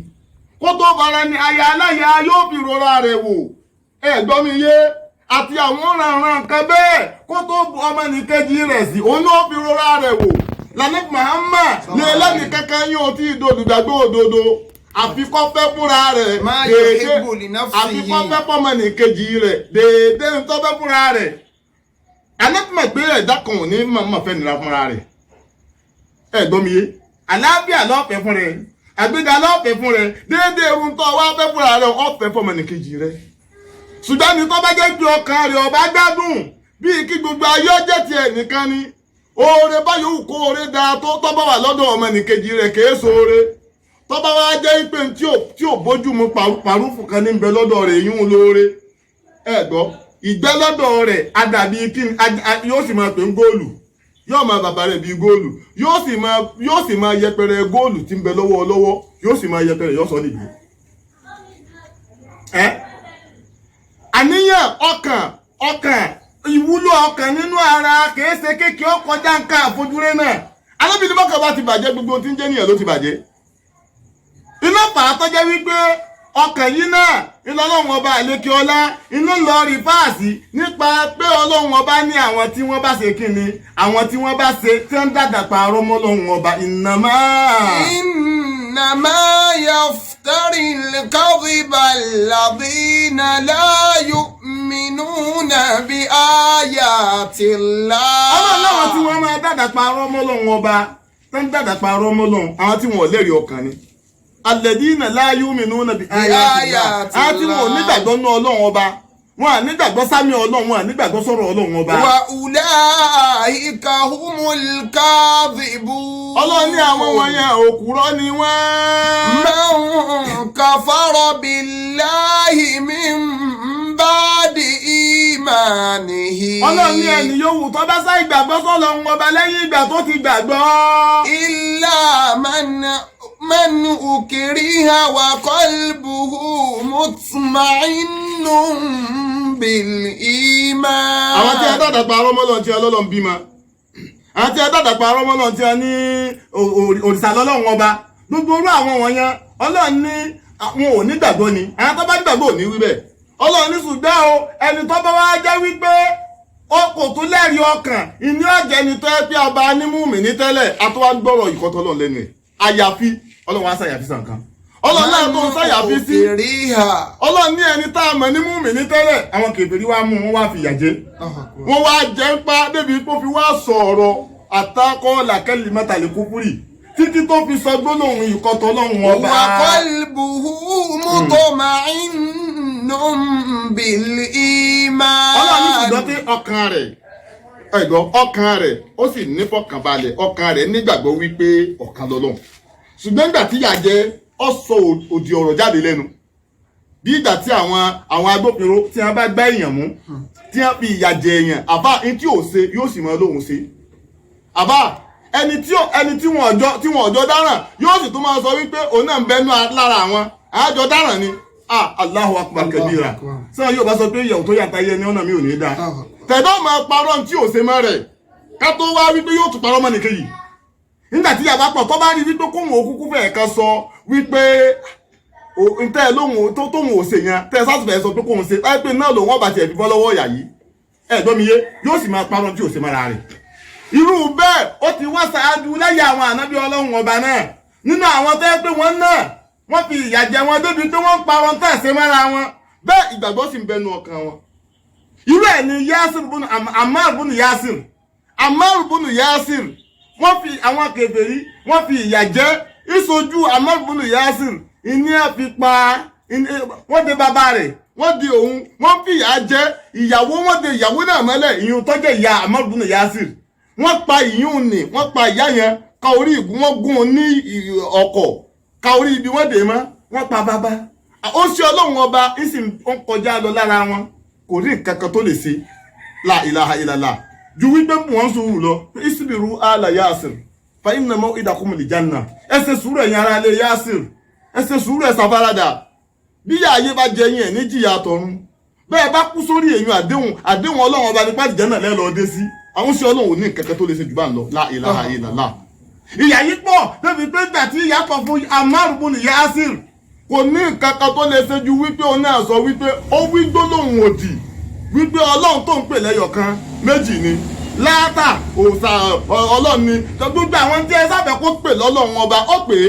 kó tó fara ní aya aláya yóò fi rora rẹ̀ wò ẹ̀gbọ́n mi yé àti àwọn ọ̀ràn kan bẹ́ẹ̀ kó tó bu ọmọ nìkejì rẹ̀ sí òun náà fi rora rẹ̀ wò lànà Muhammad ní ẹlẹ́nì kankan yóò tí ì dolùgbàgbọ́ òdodo àfikọ́ fẹ́ fúnra rẹ̀ déédé àfikọ́ fẹ́ fọ́mọ nìkejì rẹ̀ déédé ń tọ́ fẹ́ fúnra rẹ̀ anẹ́tìmọ̀ pé ẹ̀dá kan ò ní mọ̀ fẹ́ nira fúnra rẹ̀ ẹ̀gbọ́n mi yé àlàáfíà lọ́ọ̀fẹ́ fún rẹ̀ àgbéga lọ́ọ̀fẹ́ fún rẹ̀ déédé irun tó wá fẹ́ fúnra rẹ̀ ọ̀fẹ́ fọ́mọ nìkejì rẹ̀ ṣùgbọ́n ní tó bá jẹ́ ju ọkàn rẹ̀ ọba gbádùn bíi kí gbogbo ayé ọjẹ́ tiẹ̀ nìkan ni oore báyòó kó oore dáa tó tọ́ bá wà lọ́dọ̀ ọmọ nìkejì rẹ̀ kèé sóore tọ́ba wá jẹ́ pé tí ò bójú mu pàrúfù kan ní bẹ lọ́dọ̀ rẹ̀ yún lóore gbọ́ ìgbẹ́ lọ́dọ̀ rẹ̀ adàbí kí yóò sì máa pè ń góòlù yóò máa bàbá rẹ̀ bíi góòlù yóò sì máa yẹpẹrẹ góòlù tí ń bẹ lọ́wọ́ yóò sì máa yẹpẹrẹ yóò sọ nìyí. àníyàn ọkàn ìwúlò ọkàn nínú ara kìí ṣe kékeré ọkọjá nǹkan àfojúrí náà alábìnrin bọ́kàn bá ti bàjẹ́ gbogbo tí ń jẹ́ nìyẹn ló ti bàjẹ́. iná fàá tó jẹ́ wípé ọkàn yìí náà iná ọlọ́run ọba àlékè ọlá iná lọ rí fáàsì nípa pé ọlọ́run ọba ní àwọn tí wọ́n bá ṣe kíni àwọn tí wọ́n bá ṣe tí wọ́n dàgbà pààrọ̀ mọ́ ọlọ́run ọba innama yaftari al-kadhiba alladhina la yu'minuna بآيات الله. ọlọ́run láwọn tí wọ́n máa dàdà parọ́ mọ́ Ọlọ́run ọba tó ń dàdà parọ́ mọ́ Ọlọ́run àwọn tí wọ́n lẹ́rìí ọkàn ni alladina la yu'minuna bi ayatillah àwọn tí wọ́n nígbàgbọ́ nú Ọlọ́run ọba wọn à nígbàgbọ́ sámi Ọlọ́run wọn à nígbàgbọ́ sọ̀rọ̀ Ọlọ́run ọba. wa ulaika humul kadhibun. ọlọ́run ní àwọn wọ̀nyẹn òkúrọ́ ni wọ́n. man kafara billahi min ba'di imanihi. ọlọ́run ní ẹni yòówù tó bá sá ìgbàgbọ́ sọ́lọ́run ọba lẹ́yìn ìgbà tó ti gbàgbọ́. illa man ukriha wa qalbuhu mutma'innun bil iman. àwọn tí ẹ dàdà pa arọ́mọ́lọ́ tí ọlọ́run bímọ àwọn tí ẹ dàdà pa arọ́mọ́lọ́ tí ẹ ní òrìṣà lọ́lọ́run ọba gbogbo orú àwọn wọ̀nyẹn ọlọ́run ní àwọn ò ní gbàgbọ́ ni àwọn tó bá ní gbàgbọ́ ò ní wí bẹ́ẹ̀ ọlọ́run ní ṣùgbọ́n o ẹni tó bá wá jẹ́ wípé ó kò tún lẹ́rìí ọkàn ìní ọ̀jẹ̀ ni tó ẹ pé ọba nímúmi ní tẹ́lẹ̀ àtúwá gbọ́rọ̀ ìkọ́tọ́ lọ lẹ́nu ẹ̀ àyàfi ọlọ́run wá ṣàyàfi sàn kan ọlọ́run náà tó ń ṣàyàfi sí ọlọ́run ní ẹni tá a mọ̀ nímúmi ní tẹ́lẹ̀ àwọn kèfèrí wá mú wọn wá fìyà jẹ wọn wá jẹ́ ń pa débi kó fi wá sọ̀rọ̀ àtakọ́ làkẹ́lì mẹ́tàlẹ́ kúkúrì títí tó fi sọ gbólóhùn ìkọ́tọ́ lọ́hùn ọba. wa qalbuhu mutma'innun bil iman. ọlọ́run ní ṣùgbọ́n tí ọkàn rẹ̀ ó sì nífọ̀kànbalẹ̀ ọkàn rẹ̀ nígbàgbọ́ wípé ọ̀kan lọ́lọ́run ṣùgbọ́n nígbà tí ìyà jẹ ó sọ òdì ọ̀rọ̀ jáde lẹ́nu bí ìgbà tí àwọn agbófinró tí wọ́n bá gbá èèyàn mú tí wọ́n fi ìyà jẹ èèyàn àbá ní tí ò ṣe yóò sì mọ lóhùn ṣe àbá ẹni tí wọ́n ọjọ́ dáràn yóò sì tún máa sọ wípé òun náà ń bẹnu lára àwọn àjọ dáràn ni Allahu akbar kabira sọ́wọ́n yóò bá sọ pé ìyàwó tó yàtá yẹ ní ọ̀nà mi ò ní dá tẹ̀dọ́ máa parọ́ tí ò ṣe mọ́ rẹ̀ ká tó wá wípé yóò tún parọ́ mọ́ nìkan yìí nígbà tí yàrá pọ̀ tó bá rí wípé kóhùn òkúkú fẹ̀ kan sọ wípé ntẹ́ lóhùn tó tóhùn òsè yẹn tẹ́ sátìfẹ́ sọ pé kóhùn ṣe láì pé náà lòun ọba tiẹ̀ fi bọ́ lọ́wọ́ ọ̀yà yìí ẹ̀gbọ́n mi yé yóò sì máa parọ́ tí ò ṣe mọ́ra rẹ̀ irú bẹ́ẹ̀ ó ti wá ṣáájú lẹ́yìn àwọn ànábì ọlọ́run ọba náà nínú àwọn tó yẹ pé wọ́n náà wọ́n fi ìyà jẹ wọn débi pé wọ́n parọ́ tá ṣe mọ́ra wọn bẹ́ẹ̀ ìgbàgbọ́ sì ń bẹnu ọkàn wọn irú ẹ̀ ni Ammar bunu Yasir wọ́n fi àwọn kèfèrí wọ́n fi ìyà jẹ ìṣojú Ammar bunu Yasir ìní àfi pa wọ́n de bàbá rẹ̀ wọ́n di òun wọ́n fi ìyà jẹ ìyàwó wọ́n de ìyàwó náà mọ́lẹ̀ ìyún tó jẹ́ ìyá Ammar bunu Yasir wọ́n pa ìyún ni wọ́n pa ìyá yẹn ka orí ìgún wọ́n gún un ní ọkọ̀ ka orí ibi wọ́n dè mọ́ wọ́n pa bàbá ó ṣe ọlọ́run ọba ìsìn ń kọjá lọ lára wọn kò rí nǹkan kan tó lè ṣe la ilaha illallah ju wípé wọ́n sùúrù lọ isbiru ala Yasir fa inna maw'idakumul janna ẹ ṣe sùúrù ẹ̀yin ará ilé Yasir ẹ ṣe sùúrù ẹ ṣàfaradà bí yàáyé bá jẹ yín ẹ̀ ní jìyà tọ̀run bẹ́ẹ̀ bá kú sórí èyàn àdéhùn ọlọ́run ọba nípa ìjẹ́ náà lẹ́lọ́ọ́ dé sí àwọn sí ọlọ́run ò ní nǹkan kan tó lè ṣe jù bá ń lọ la ilaha illallah ìyà yìí pọ̀ débi pé gbà tí ìyá kan fún Ammar bunu Yasir kò ní nǹkan kan tó lè ṣe ju wípé òun náà sọ wípé ó wí gbólóhùn òdì wípé ọlọ́run tó ń pè lẹ́yọ̀ kan méjì ni Láátà òòṣà ọlọ́run ni gbogbo àwọn tí ẹ sábẹ́ kó pè lọ́lọ́run ọba ó pè é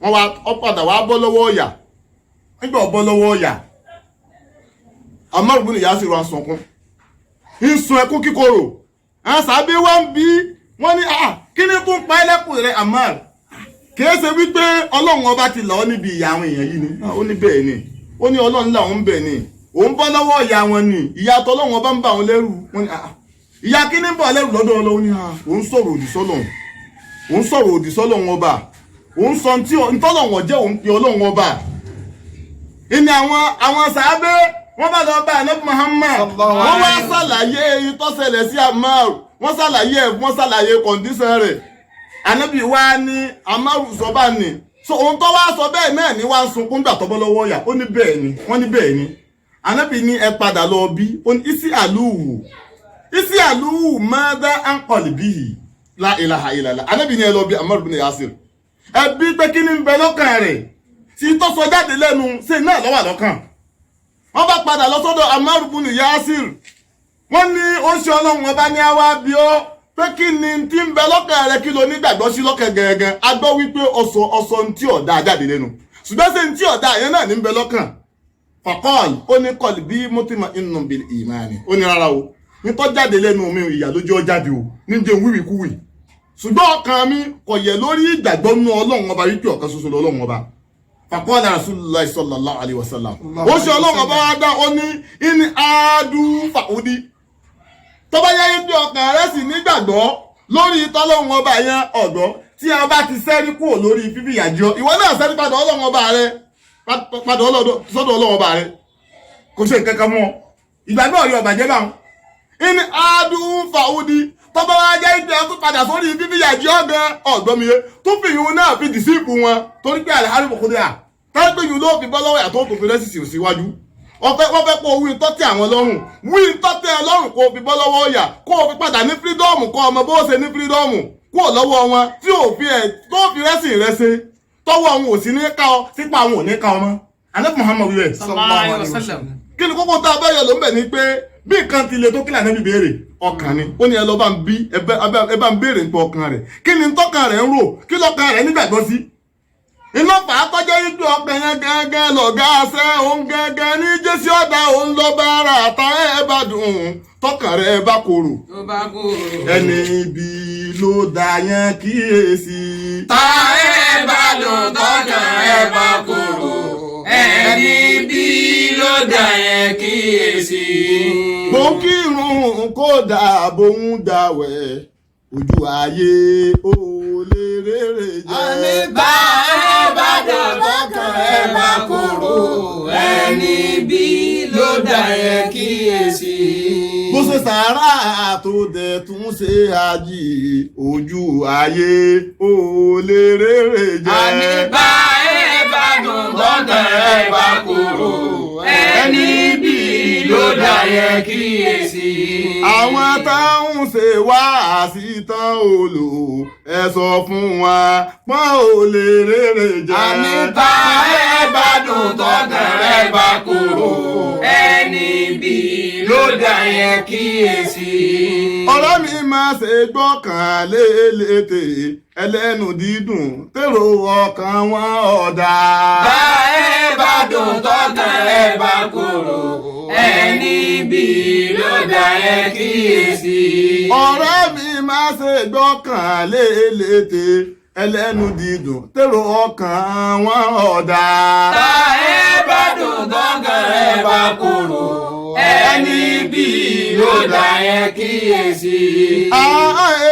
wọ́n wá padà wá bọ́ lọ́wọ́ ọ̀yà nígbà bọ́ lọ́wọ́ ọ̀yà Ammar bunu Yasir wá sunkún ń sun ẹkún kíkorò àwọn sábẹ́ wá ń bí wọ́n ní kí ni tó ń pa ẹlẹ́kùn rẹ̀ Ammar kìí ṣe wípé ọlọ́run ọba ti là ọ́ níbi ìyà àwọn èèyàn yìí ni ó ní bẹ́ẹ̀ ni ó ní ọlọ́run là ń bẹ̀ ni òun bọ́ lọ́wọ́ ìyá wọn ni ìyá tọ́lọ́run ọba ń bà wọn lẹ́rù wọn ni ìyá kí ni ń bọ̀ lẹ́rù lọ́dọ̀ ọlọ́run ni òun sọ̀rọ̀ òdì sọ́lọ́run ọba òun sọ tí ntọ́lọ́run jẹ́ òun pe ọlọ́run ọba ìní àwọn sàábé wọ́n bá lọ bá ànábì Muhammad wọ́n wá ṣàlàyé ìtọ́sẹ̀lẹ̀ sí Ammar wọ́n ṣàlàyé kọ̀ǹdíṣàn rẹ̀ ànábì wá ní Ammar sọ bá ní so ohun tó wá sọ bẹ́ẹ̀ náà ní wá ń sunkún gbà tọ́bọ́ lọ́wọ́ ọ̀yà ó ní bẹ́ẹ̀ ni wọ́n ní bẹ́ẹ̀ ni ànábì ní ẹ padà lọ bí ó ní isi àlùwù mọ́dá àǹkọ̀lì bíi la ilaha illallah ànábì ní ẹ lọ bí Ammar bunu Yasir ẹ bí pé kí ni ń bẹ lọ́kàn rẹ̀ tí tó sọ jáde lẹ́nu ṣe náà ló wà lọ́kàn wọ́n bá padà lọ sọ́dọ̀ Ammar bunu Yasir wọ́n ní ó ṣe ọlọ́run ọba ní àwa bí ó pé kí ni tí ń bẹ lọ́kàn rẹ kí ló nígbàgbọ́ sí lọ́kàn gẹ̀ẹ́gẹ́ a gbọ́ wípé ọ̀sọ̀ ní tí ọ̀dà jáde lẹ́nu ṣùgbọ́n ṣe ní tí ọ̀dà yẹn náà ní ń bẹ lọ́kàn faqal ó ní qalbi mutma'innun bil imani ó ní rárá o ní tó jáde lẹ́nu mi ìyà lójú ọ jáde o ní jẹun wíwíkúwì ṣùgbọ́n ọkàn mi kò yẹ lórí ìgbàgbọ́ nínú ọlọ́run ọba wípé ọ̀kan ṣoṣo lọ́lọ́run ọba faqala rasulullah sallallahu alaihi wasallam ó ṣe ọlọ́run ọba wá dá ó ní in adu fa'udi tó bá yẹ pé ọkàn rẹ sì nígbàgbọ́ lórí tọ́lọ́run ọba yẹn ọ̀dọ́ tí a bá ti sẹ́rí kúrò lórí fífi ìyàjọ́ ìwọ náà sẹ́rí padà ọlọ́run ọba rẹ padà sọ́dọ̀ ọlọ́run ọba rẹ kò ṣe nǹkan kan mọ́ ìgbàgbọ́ rí ọ̀bàjẹ́ báwọn in adu fa'udi tó bá wá jẹ́ ìpè ọtún padà sórí fífi ìyàjọ́ gan ọ̀gbọ́mìye tó fi ìhun náà fi dìsíìpù wọn torí pé àlẹ́ àríwọ̀ kò dé à táwọn pé ìhun ló fi bọ́ lọ́wọ́ yàtọ̀ tó fi rẹ́sì síwájú wọ́n fẹ́ kó wí tọ́tí àwọn lọ́rùn wí tọ́tí ẹ lọ́rùn kó fi bọ́ lọ́wọ́ ọ̀yà kó o fi padà ní fírídọ́ọ̀mù kọ́ ọmọ bó ṣe ní fírídọ́ọ̀mù kó o lọ́wọ́ wọn tí ò fi ẹ̀ tó fi rẹ́sì rẹ́sẹ̀ tọ́wọ́ àwọn ò sí ní ká ọ sípa àwọn ò ní ká ọ mọ́ Ànábì Muhammad wíwẹ̀ sallallahu alaihi wasallam. kí ni kókó tá a bá yọ ló ń bẹ̀ ni pé bí nǹkan ti le tó kílà Ànábì béèrè ọkàn ni ó ní ẹ lọ bá ń bí ẹ bá ń béèrè nípa ọkàn rẹ̀ kí ni tọ́kàn rẹ̀ ń rò kí lọ́kàn rẹ̀ nígbàgbọ́ sí iná fàákọ́jẹ́ yíjú ọkàn yẹn gángan lọ̀gá àṣẹ òun gángan ní jésì ọ̀dà òun lọ bá ara àtà ẹ̀ bá dùn tọkàn rẹ̀ bá korò ẹni ibi ló dá yẹn kíyèsí. tá ẹ bá dùn tọkàn ẹ bá korò ẹni ibi ló dá yẹn kíyèsí. bó kírun kódà bóun dáwẹ̀ ojú ayé ó lè rere jẹ́. àní bá ẹ bá dùn tọkàn ẹ bá korò ẹni ibi ló dá yẹn kíyèsí. bó ṣe sàárà tó dẹ̀ tún ṣe àjì ojú ayé ó lè rere jẹ́. àní bá ẹ bá dùn tọkàn ẹ bá korò ẹni ibi ló dá yẹn kíyèsí. àwọn táwọn ṣe wáàsí tán ò lò ẹ sọ fún wa pọ́n ò lè rere jẹ́. àní bá ẹ bá dùn tọkàn ẹ bá korò ẹni ibi ló dá yẹn kíyèsí. ọ̀rọ̀ mi máa ṣe gbọ́kàn lélété ẹlẹ́nu dídùn tèrò ọkàn wọn ọ̀dà. bá ẹ bá dùn tọkàn ẹ bá korò ẹni ibi ló dá yẹn kíyèsí. ọ̀rọ̀ mi máa ṣe gbọ́kàn lélété ẹlẹ́nu dídùn tèrò ọkàn wọn ọ̀dà. bá ẹ bá dùn tọkàn ẹ bá korò ẹni ibi ló dá yẹn kíyèsí.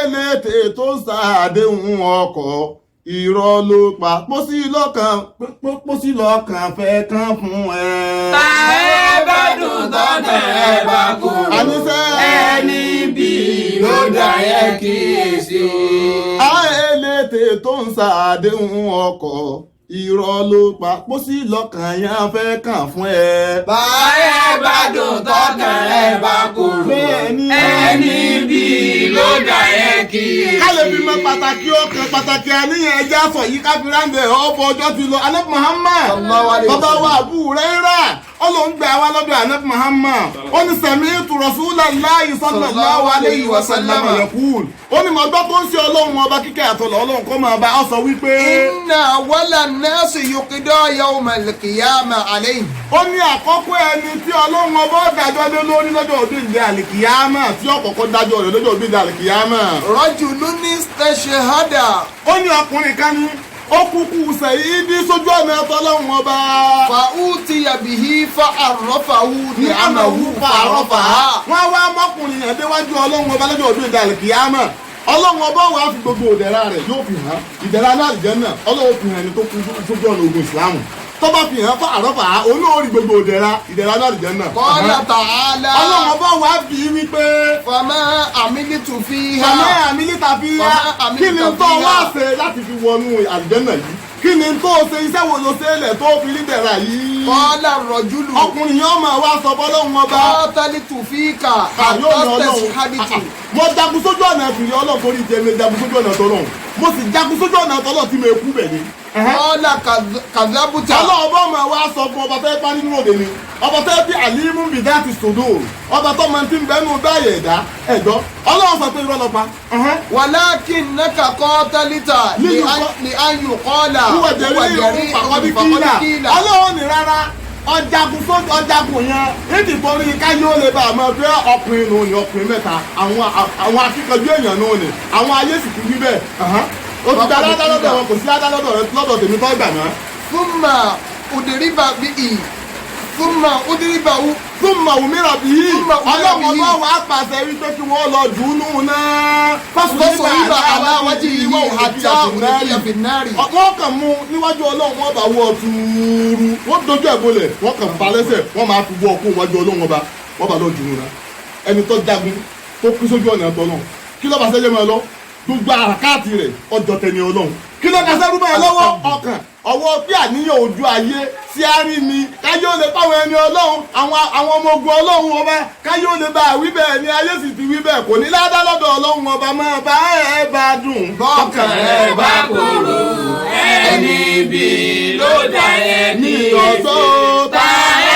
elétè tó ṣàdéhùn ọkọ̀ irọ́ ló pa pósí lọ́kàn fẹ́ kán fún ẹ. tá ẹ bá dùn tọkàn ẹ bá korò ẹni ibi ló dá yẹn kíyèsí. elétè tó ń ṣàdéhùn ọkọ̀ irọ́ ló pa pósí lọ́kàn yẹn fẹ́ kàn fún ẹ. bá ẹ bá dùn tọkàn ẹ bá korò ẹni ibi ló dá yẹn kíyèsí. ká lè fi mọ pàtàkì ọkàn pàtàkì àníyàn ẹja sọ yìí káfíńráǹdẹ̀ ọ̀pọ̀ ọjọ́ ti lọ Ànábì Muhammad bàbá wa Abu Hurairah ọlọ́ngbà wa lọ́dọ̀ Ànábì Muhammad ó ní sami'tu Rasulallahi sallallahu alayhi wa sallam yaqul ó ní mọ̀gbọ́ tó ń ṣe ọlọ́run ọba kíkẹ́ àtọ̀lọ́ ọlọ́run kọ́ máa bá ọ sọ wípé. inna awwala an-nasi yuqda yawma al-qiyamah alayhi. ó ní àkọ́kọ́ ẹni tí ọlọ́run ọba dájọ́ lé lórí lọ́jọ́ òbíǹde àlìkìyámà tí ọ̀kọ̀ọ̀kọ́ dájọ́ rẹ̀ lọ́jọ́ òbíǹde àlìkìyámà. rajulun istashhada. ó ní ọkùnrin kan ní ó kúkú sẹ̀yìdí sójú ọ̀nà ẹ̀tọ́ ọlọ́run ọba. fa utiya bihi fa arrafahu ní àmàwù fa àrọ́fà á. wọ́n wá mọ́kùnrin yẹn déwájú ọlọ́run ọba lọ́jọ́ òbíǹde àlìkìyámà. ọlọ́run ọba wà á fi gbogbo ìdẹ̀ra rẹ̀ yóò fi hàn ìdẹ̀ra náà Àlùjánnà ọlọ́run fi hàn ẹni tó kú sójú ọ̀nà ogun ìsìlámù tó bá fi hàn fún àrọ́fà olórí gbogbo ìdẹ̀ra náà Àlùjánnà. qala ta'ala. ọlọ́run ọba wà á bí wípé. fama amilitu fiha. fama amilita fiha. kí ni tó wá ṣe láti fi wọnú Àlùjánnà yìí kí ni tó ṣe iṣẹ́ wo ló ṣe lẹ̀ tó fi rí dẹ̀ra yìí. qala rajulu. ọkùnrin yẹn máa wá sọ fọlọ́run ọba. qatalitu fika àtọ́tẹ̀síhádìtì. mo jagun sójú ọ̀nà ẹ̀fìrí ọlọ́run torí ìjẹ́ mi jagun sójú ọ̀nà tọ́lọ́run mo sì jagun sójú ọ̀nà tọ́lọ́run tí mo kú bẹ̀ ni. qala kadhabuta. ọlọ́run bá máa wá sọ fún ọba tẹ́ pa nínú òde ni ọba tẹ́ bí àlímú bidati sudur ọba tó máa ti ń bẹ́nu báyẹ̀ ẹ̀dá ẹ̀dọ́ ọlọ́run sọ pé irọ́ lọ pa. walakinnaka qatalita li an yuqala huwa jari'un faqad qila ọlọ́run ní rárá ọjàgùn yẹn nítorí káyé ó lè bá àmọ́ pé ọkùnrin lòun ni ọkùnrin mẹ́ta àwọn akíkanjú èèyàn náà ni àwọn ayé sì ti wí bẹ́ẹ̀ ó ti dá ládá lọ́dọ̀ wọn kò sí ládá lọ́dọ̀ tèmi tó gbà náà. Súnmọ̀ òmírà bí i ọlọ́wọ́ bá wà pàṣẹ wípé kí wọ́n lọ dùnú náà. Fọ́sùn ibà aláwájú ìwọ̀ àti àfìnárì. Wọ́n kàn mú níwájú ọlọ́run wọ́n bá wọ́ tuuru. Wọ́n dojú ẹ̀ bolẹ̀, wọ́n kàn bá lẹ́sẹ̀, wọ́n máa fi wọ́ ọkùn wájú ọlọ́run ọba. Wọ́n bá lọ dùnú náà. Ẹni tó jagun tó kú sójú ọ̀nà ẹ̀tọ́ náà. Kí ló bá sẹ́jẹ́ mọ́ ẹ lọ? Gbogbo àràkáàtì rẹ̀ ọjọ́ tẹni ọlọ́run. Kí ló dasẹ́ rúbọ̀ ẹ lọ́wọ́ ọkàn? Ọwọ́ bí àníyàn ojú ayé sí àárín mi káyé ó lè fáwọn ẹni ọlọ́run àwọn ọmọ ogun ọlọ́run ọba káyé ó lè bá wí bẹ́ẹ̀ ni ayé sì ti wí bẹ́ẹ̀ kò ní ládá lọ́dọ̀ ọlọ́run ọba máa bá ẹ bá dùn. bọ́kàn ẹ bá kúrò ẹni bí ló dá ẹ kí èsì tá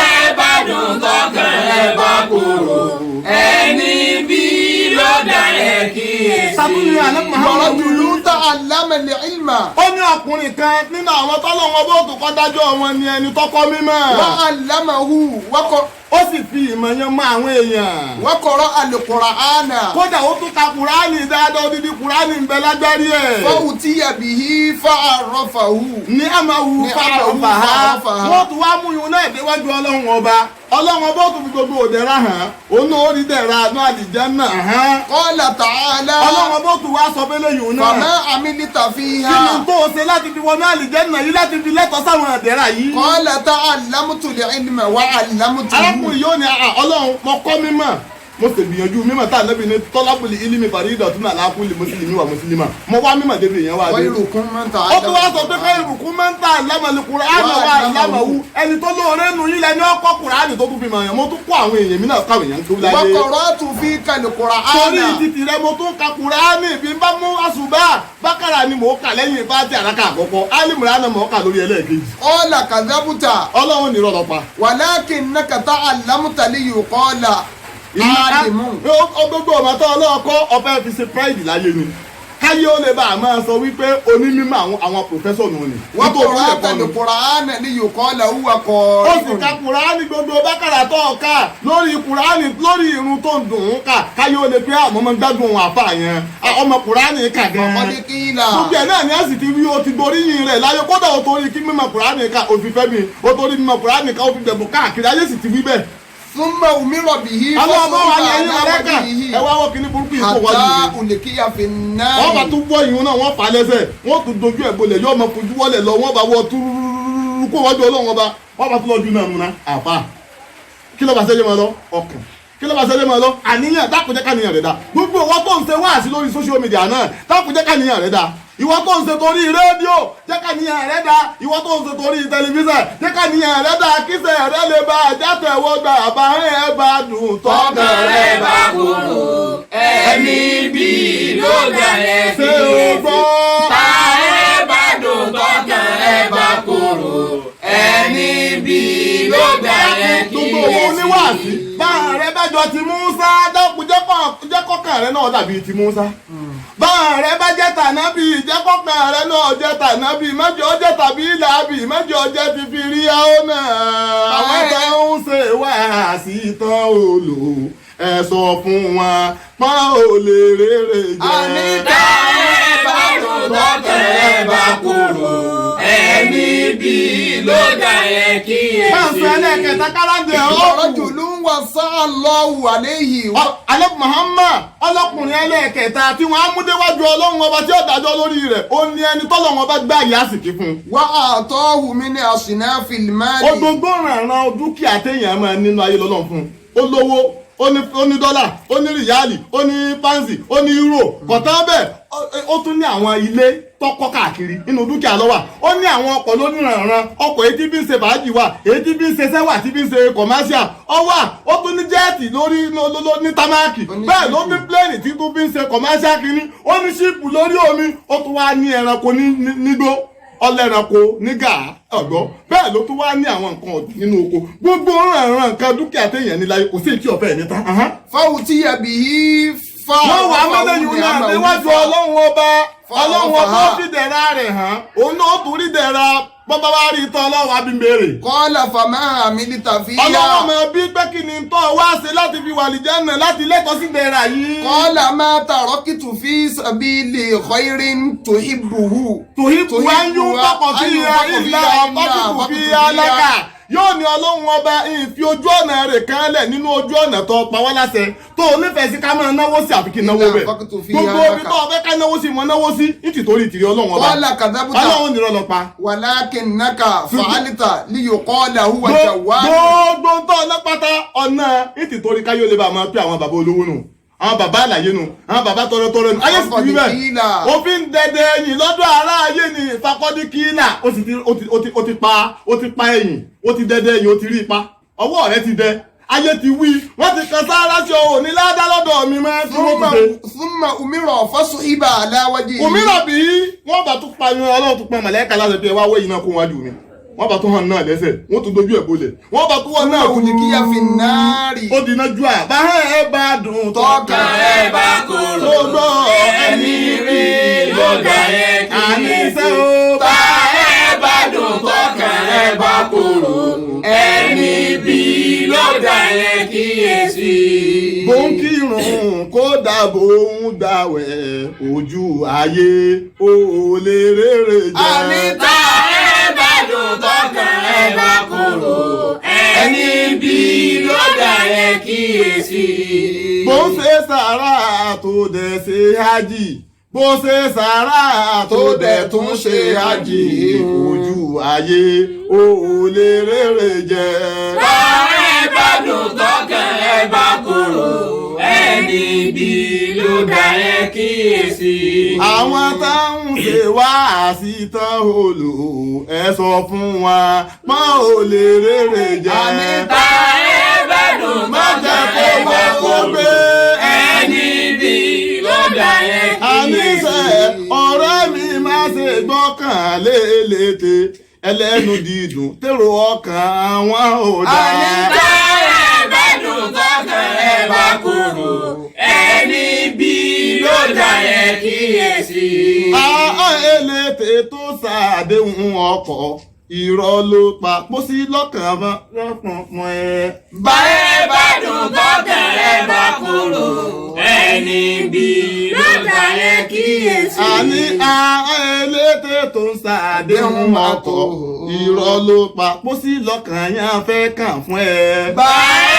ẹ bá dùn tọkàn ẹ bá kúrò ẹni bí ló dá ẹ kí èsì. sábúlì àná Muhammadu Rajulun ta'allama al-ilma. Ó ní ọkùnrin kan nínú àwọn tọ́lọ́wọ́n bó tó kọ́ dájọ́ wọn ni ẹni tọ́kọ́ mímọ́. Wa 'allamahu Ó sì fi ìmọ̀ yẹn mọ àwọn èèyàn. wa qara'a al-Qur'ana. Kódà ó tún ka Kùránì dáadáa odidi Kùránì ń bẹ lágbárí ẹ̀. Fa utiya bihi fa'arafahu. Ní àmàwù fàáfàá. Wọ́n tún wá mú ìhun náà déwájú ọlọ́run ọba. Ọlọ́run ọba ó tún fi gbogbo òdẹ̀ra hàn. Òun náà ó rí dẹ̀ra àánú àlìjánnà hàn. Qala ta'ala. Ọlọ́run ọba ó tún wá sọ fẹ́lẹ́ yìí náà. Fama amilta fiha. Kí ni tó o ṣe láti fi wọnú àlìjánnà yìí láti fi lẹ́tọ̀ọ́ sáwọn àdẹ̀ra yìí? Qala ta'allamtu al-ilma wa 'allamtuhu. Arákùnrin yóò ní ọlọ́run mo kọ́ mímọ̀ mo sì gbìyànjú mímọ̀ tá ànábì ní tọ́lábùlì ilimi faridatun ala kulli mùsùlùmí wa mùsùlùmá mo wá mímọ̀ débi èèyàn wá dé. khayrukum man ó ta'allama. tún wá sọ pé khayrukum man ta'allama al-Qur'ana wa 'allamahu ẹni tó lóore nù yín lẹni ọkọ Kùránì tó tún fi mọ̀ yàn mo tún kọ́ àwọn èèyàn mi náà káwọn èèyàn tó láyé. wa qara'tu fika al-Qur'ana. torí títì rẹ mo tún ka Kùránì bí n bá mú àsùbá Bákàrà ni mò ń kà lẹ́yìn Fátíhà àràkà àkọ́kọ́ Al-Imran mò ń kà lórí ẹlẹ́ẹ̀kejì. Qala kadhabta. Ọlọ́run ní rọ̀lọ́pa. walakinnaka ta'allamta liyuqala alimun. Gbogbo ọmọ tó ọlọ́ọ̀kọ́ ọ̀fẹ́ fi ṣe pride láyé ni káyé ó lè bá a máa sọ wípé onímọ̀ àwọn pòfẹ́sọ̀ nù ni. wa qara'ta al-Qur'ana liyuqala huwa qari'un. ó sì ka Kùránì gbogbo Bákàrà tó ọ̀ka lórí Kùránì lórí irun tó ń dùn ún kà káyé ó lè pé àmọ́ máa ń gbádùn òun àfà yẹn ọmọ Kùránì kà gan-an. ọmọdé kíla. gbogbo ẹ̀ náà ni a sì ti rí o ti borí yìn rẹ̀ láyé kódà o torí kí mímọ̀ Kùránì ká òfin fẹ́ mi o torí mímọ̀ Kùránì ká òfin gbẹ̀bùn káàkiri ayé sì ti wí bẹ́ẹ̀. Thumma umira bihi ọlọ́ọ̀bá wa yẹ yín ọ̀rẹ́kà ẹ wá wọ́n kìíní burúkú yìí kó wájú hatta mi. ulqiya fin-nar. wọ́n bá tún wọ́ ìhun náà wọ́n fà á lẹ́sẹ̀ wọ́n tún dojú ẹ̀ bolẹ̀ yóò máa fojú wọlé lọ wọ́n bá wọ́ túrúrúrú kó wájú ọlọ́run ọba wọ́n bá tún lọ́ọ́ ju náà múná àfà kí ló bá ṣẹ́jẹ́ máa lọ ọkàn kí ló bá ṣẹ́jẹ́ máa lọ àníyàn dákùnjẹ́ káníyàn rẹ̀ dá gbogbo ìwọ tó ń ṣe wáàsí lórí social media náà dákùnjẹ́ káníyàn rẹ̀ dá ìwọ tó ń ṣe torí rédíò jẹ́ káníyàn rẹ̀ dá ìwọ tó ń ṣe torí tẹlifíṣàn jẹ́ káníyàn rẹ̀ dá kíṣẹ́ rẹ̀ lè bá àjàtẹ̀wọ́ gbà bá ẹ̀ bá dùn tọkàn rẹ bá kúrò ẹni bí ló dá ẹ kí èsì tá ẹ bá dùn tọkàn rẹ bá kúrò ẹni bí ló dá ẹ kí gbogbo owó oníwàásí bá rẹ bájọ ti Mùsá dákun jẹ́ kọ́kàn rẹ náà dàbí ti Mùsá bá rẹ bá jẹ́ tànábì jẹ́ kọ́kàn rẹ náà jẹ́ tànábì mẹ́jọ jẹ́ tàbí làbì mẹ́jọ jẹ́ ti fi rí àwọn náà àwọn tó ń ṣe wáàsí tán olò ẹ sọ fún wọn pọ́n ò lè rere jẹ́. àníkà ẹ bá dùn tọkàn rẹ bá kúrò ẹni bí ló dá ẹ kí èsì. báńsì ẹlẹ́kẹ̀ẹ́ta káràndé rajulun wasa'a Allahu alayhi. alẹ́ Muhammad ọlọ́kùnrin ẹlẹ́kẹ̀ẹ́ta tí wọ́n á mú déwájú ọlọ́run ọba tí ó dájọ́ lórí rẹ̀ ó ní ẹni tọ́lọ́run ọba gbá ìyá àsìkí fún un. wa a'tahu min asnafil mali. gbogbo rànran dúkìá téèyàn máa nínú ayé lọ́lọ́run fún un ó lówó ó ní dọ́là ó ní rìyálì ó ní pánsì ó ní euro kọ̀tán bẹ́ẹ̀ ó tún ní àwọn ilé tọ́kọ́ káàkiri nínú dúkìá ló wà ó ní àwọn ọkọ̀ lóníranran ọkọ̀ èyí tí bí ń ṣe fàájì wà èyí tí bí ń ṣe sẹ́wà tí bí ń ṣe kọ̀máṣíà ó wà ó tún ní jẹ́ẹ̀tì lórí ní támákì bẹ́ẹ̀ ló ní pléènì tí tún bí ń ṣe kọ̀máṣíà kìíní ó ní ṣíìpù lórí omi ó tún wá ní ẹranko nígbó ọlẹ́ranko nígà ọ̀gbọ́ bẹ́ẹ̀ ló tún wá ní àwọn nǹkan nínú oko gbogbo ọ̀ràn nǹkan dúkìá téèyàn ní láyé kò sí èkí ọ̀fẹ́ níta. fawutiya bihi wọ́n wà á mẹ́lẹ́yìn náà níwájú ọlọ́run ọba fi dẹ̀ra rẹ̀ hàn òun náà tún rí dẹ̀ra bọ́bá wá rí tán ọlọ́run á bí béèrè. Qala fama amilta fiha. ọlọ́run máa bí pé kí ni tó wá ṣe láti fi wà àlìjánnà láti lẹ́tọ̀ọ́ sí ìdẹ̀ra yìí. Qala ma taraktu fi sabili khairin tuhibbuhu. Tuhibbu an yunfaqa fiha illa anfaqtu fiha laka. Yóò ní ọlọ́run ọba ìfi ojú ọ̀nà rẹ̀ kanlẹ̀ nínú ojú ọ̀nà tó pa wá láṣẹ tó nífẹ̀ẹ́ sí ká máa náwó sí àfi kí náwó bẹ̀. gbogbo omi tó ọbẹ̀ ká náwó sí mọ́ náwó sí nítorí tìrí ọlọ́run ọba. Qala kadhabta. ọlọ́run nìrọ̀ lọ pa. walakinnaka fa'alta liyuqala huwa jawwab. gbogbo tó ọlọ́pàá ọ̀nà nítorí káyọ̀ lè bá máa pé àwọn bàbá olówó nù àwọn bàbá àlàyé nu àwọn bàbá tọrọtọrọ nu ayé sì ti rí bẹ́ẹ̀ òfin dẹdẹ ẹ̀yìn lọ́dọ̀ ará ayé ni ìfakọ́dí kíínà ó ti pa ẹ̀yìn ó ti dẹdẹ ẹ̀yìn ó ti rí ipa ọwọ́ rẹ ti dẹ ayé ti wí wọ́n ti kan sáárá sí ọ ní ládá lọ́dọ̀ mi máa fi wọ́n gbé. thumma umira fasuhiba ala wajhi. òmíràn bí wọ́n bá tún pa ọlọ́run tún pa màlẹ́kà láti pé wá wéyìn náà kó wájú mi wọ́n bá tún hàn náà lẹ́sẹ̀ wọ́n tún dojú ẹ̀ bolẹ̀ wọ́n bá tún wọ́n náà kú ní kíyà fi náàrí. ó dínà ju à bá ẹ bá dùn tọ́ka ẹ bá kúrò lọ́dọ̀ ẹni rí lọ́dọ̀ ẹ àníṣe ó bá ẹ bá dùn tọ́ka ẹ bá kúrò ẹni bí lọ́dọ̀ ẹ kíyèsí. bó ń kírun kó dàbò ń gbàwẹ̀ ojú ayé ó lè rere jẹ́. àníta tọ́kàn ẹ bá kúrò ẹni bí lọ́dà ẹ kíyèsí. bó ṣe sàrà tó dẹ̀ ṣe hajj bó ṣe sàrà tó dẹ̀ tún ṣe hajj ojú ayé ó lè rere jẹ́. bá ẹ bá dùn tọ́kàn ẹ bá kúrò ẹni bí lọ́dà ẹ kíyèsí. àwọn táwọn ṣe wá àṣìtàn olù ẹ sọ fún wa pọ́n ò lè rere jẹ́. bá ẹ bá dùn tọ́kàn ẹ bá kúrò ẹni bí lọ́dà ẹ kíyèsí. àníṣe ọ̀rẹ́ mi má ṣe gbọ́kàn lé létè ẹlẹ́nu dídùn tèrò ọkàn wọn ò dá. bá ẹ bá dùn tọ́kàn ẹ bá kúrò ẹni bí lọ́dà ẹ kíyèsí. elétè tó ṣàdéhùn ọkọ̀ irọ́ ló pa pósí lọ́kàn mọ́ ẹ. bá ẹ bá dùn tọ́kàn ẹ bá kúrò ẹni bí lọ́dà ẹ kíyèsí. àní elétè tó ṣàdéhùn ọkọ̀ irọ́ ló pa pósí lọ́kàn yẹn fẹ́ kàn fún ẹ. bá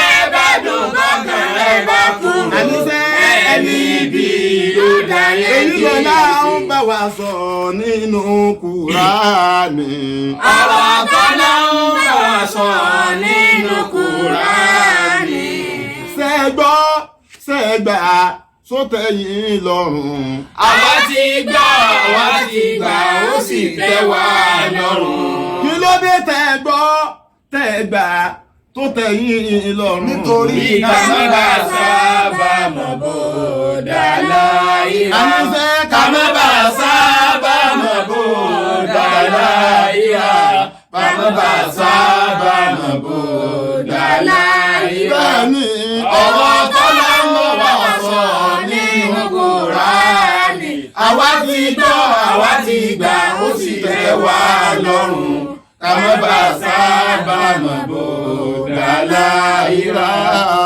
ẹ bá dùn tọ́kàn ẹ bá kúrò ẹni bí lọ́dà ẹ èyí kíyèsí. lọ́la ń bá wa sọ nínú Kùránì. ọ̀rọ̀ tọ́lá ń bá wa sọ nínú Kùránì. ṣẹ́gbọ́ ṣẹ́gbà sótẹ́yìn lọ́rùn. àwa ti gbọ́ àwa ti gbà ó sì tẹ́ wa lọ́rùn. kí ló dé tẹ́gbọ́ tẹ́gbà tó tẹ́yìn lọ́rùn. nítorí kàmá sábà mọ̀ bó dàlá ìhà. àníṣe kàmá sábà mọ̀ bó dàlá ìhà. kàmá sábà mọ̀ bó dàlá ìhà. bẹ́ẹ̀ni ọ̀rọ̀ tọ́lá ń bọ̀ wá sọ nínú Kùránì. àwa ti gbọ́ àwa ti gbà ó sì tẹ́ wa lọ́rùn. kàmá sábà mọ̀ bó dàlá ìhà.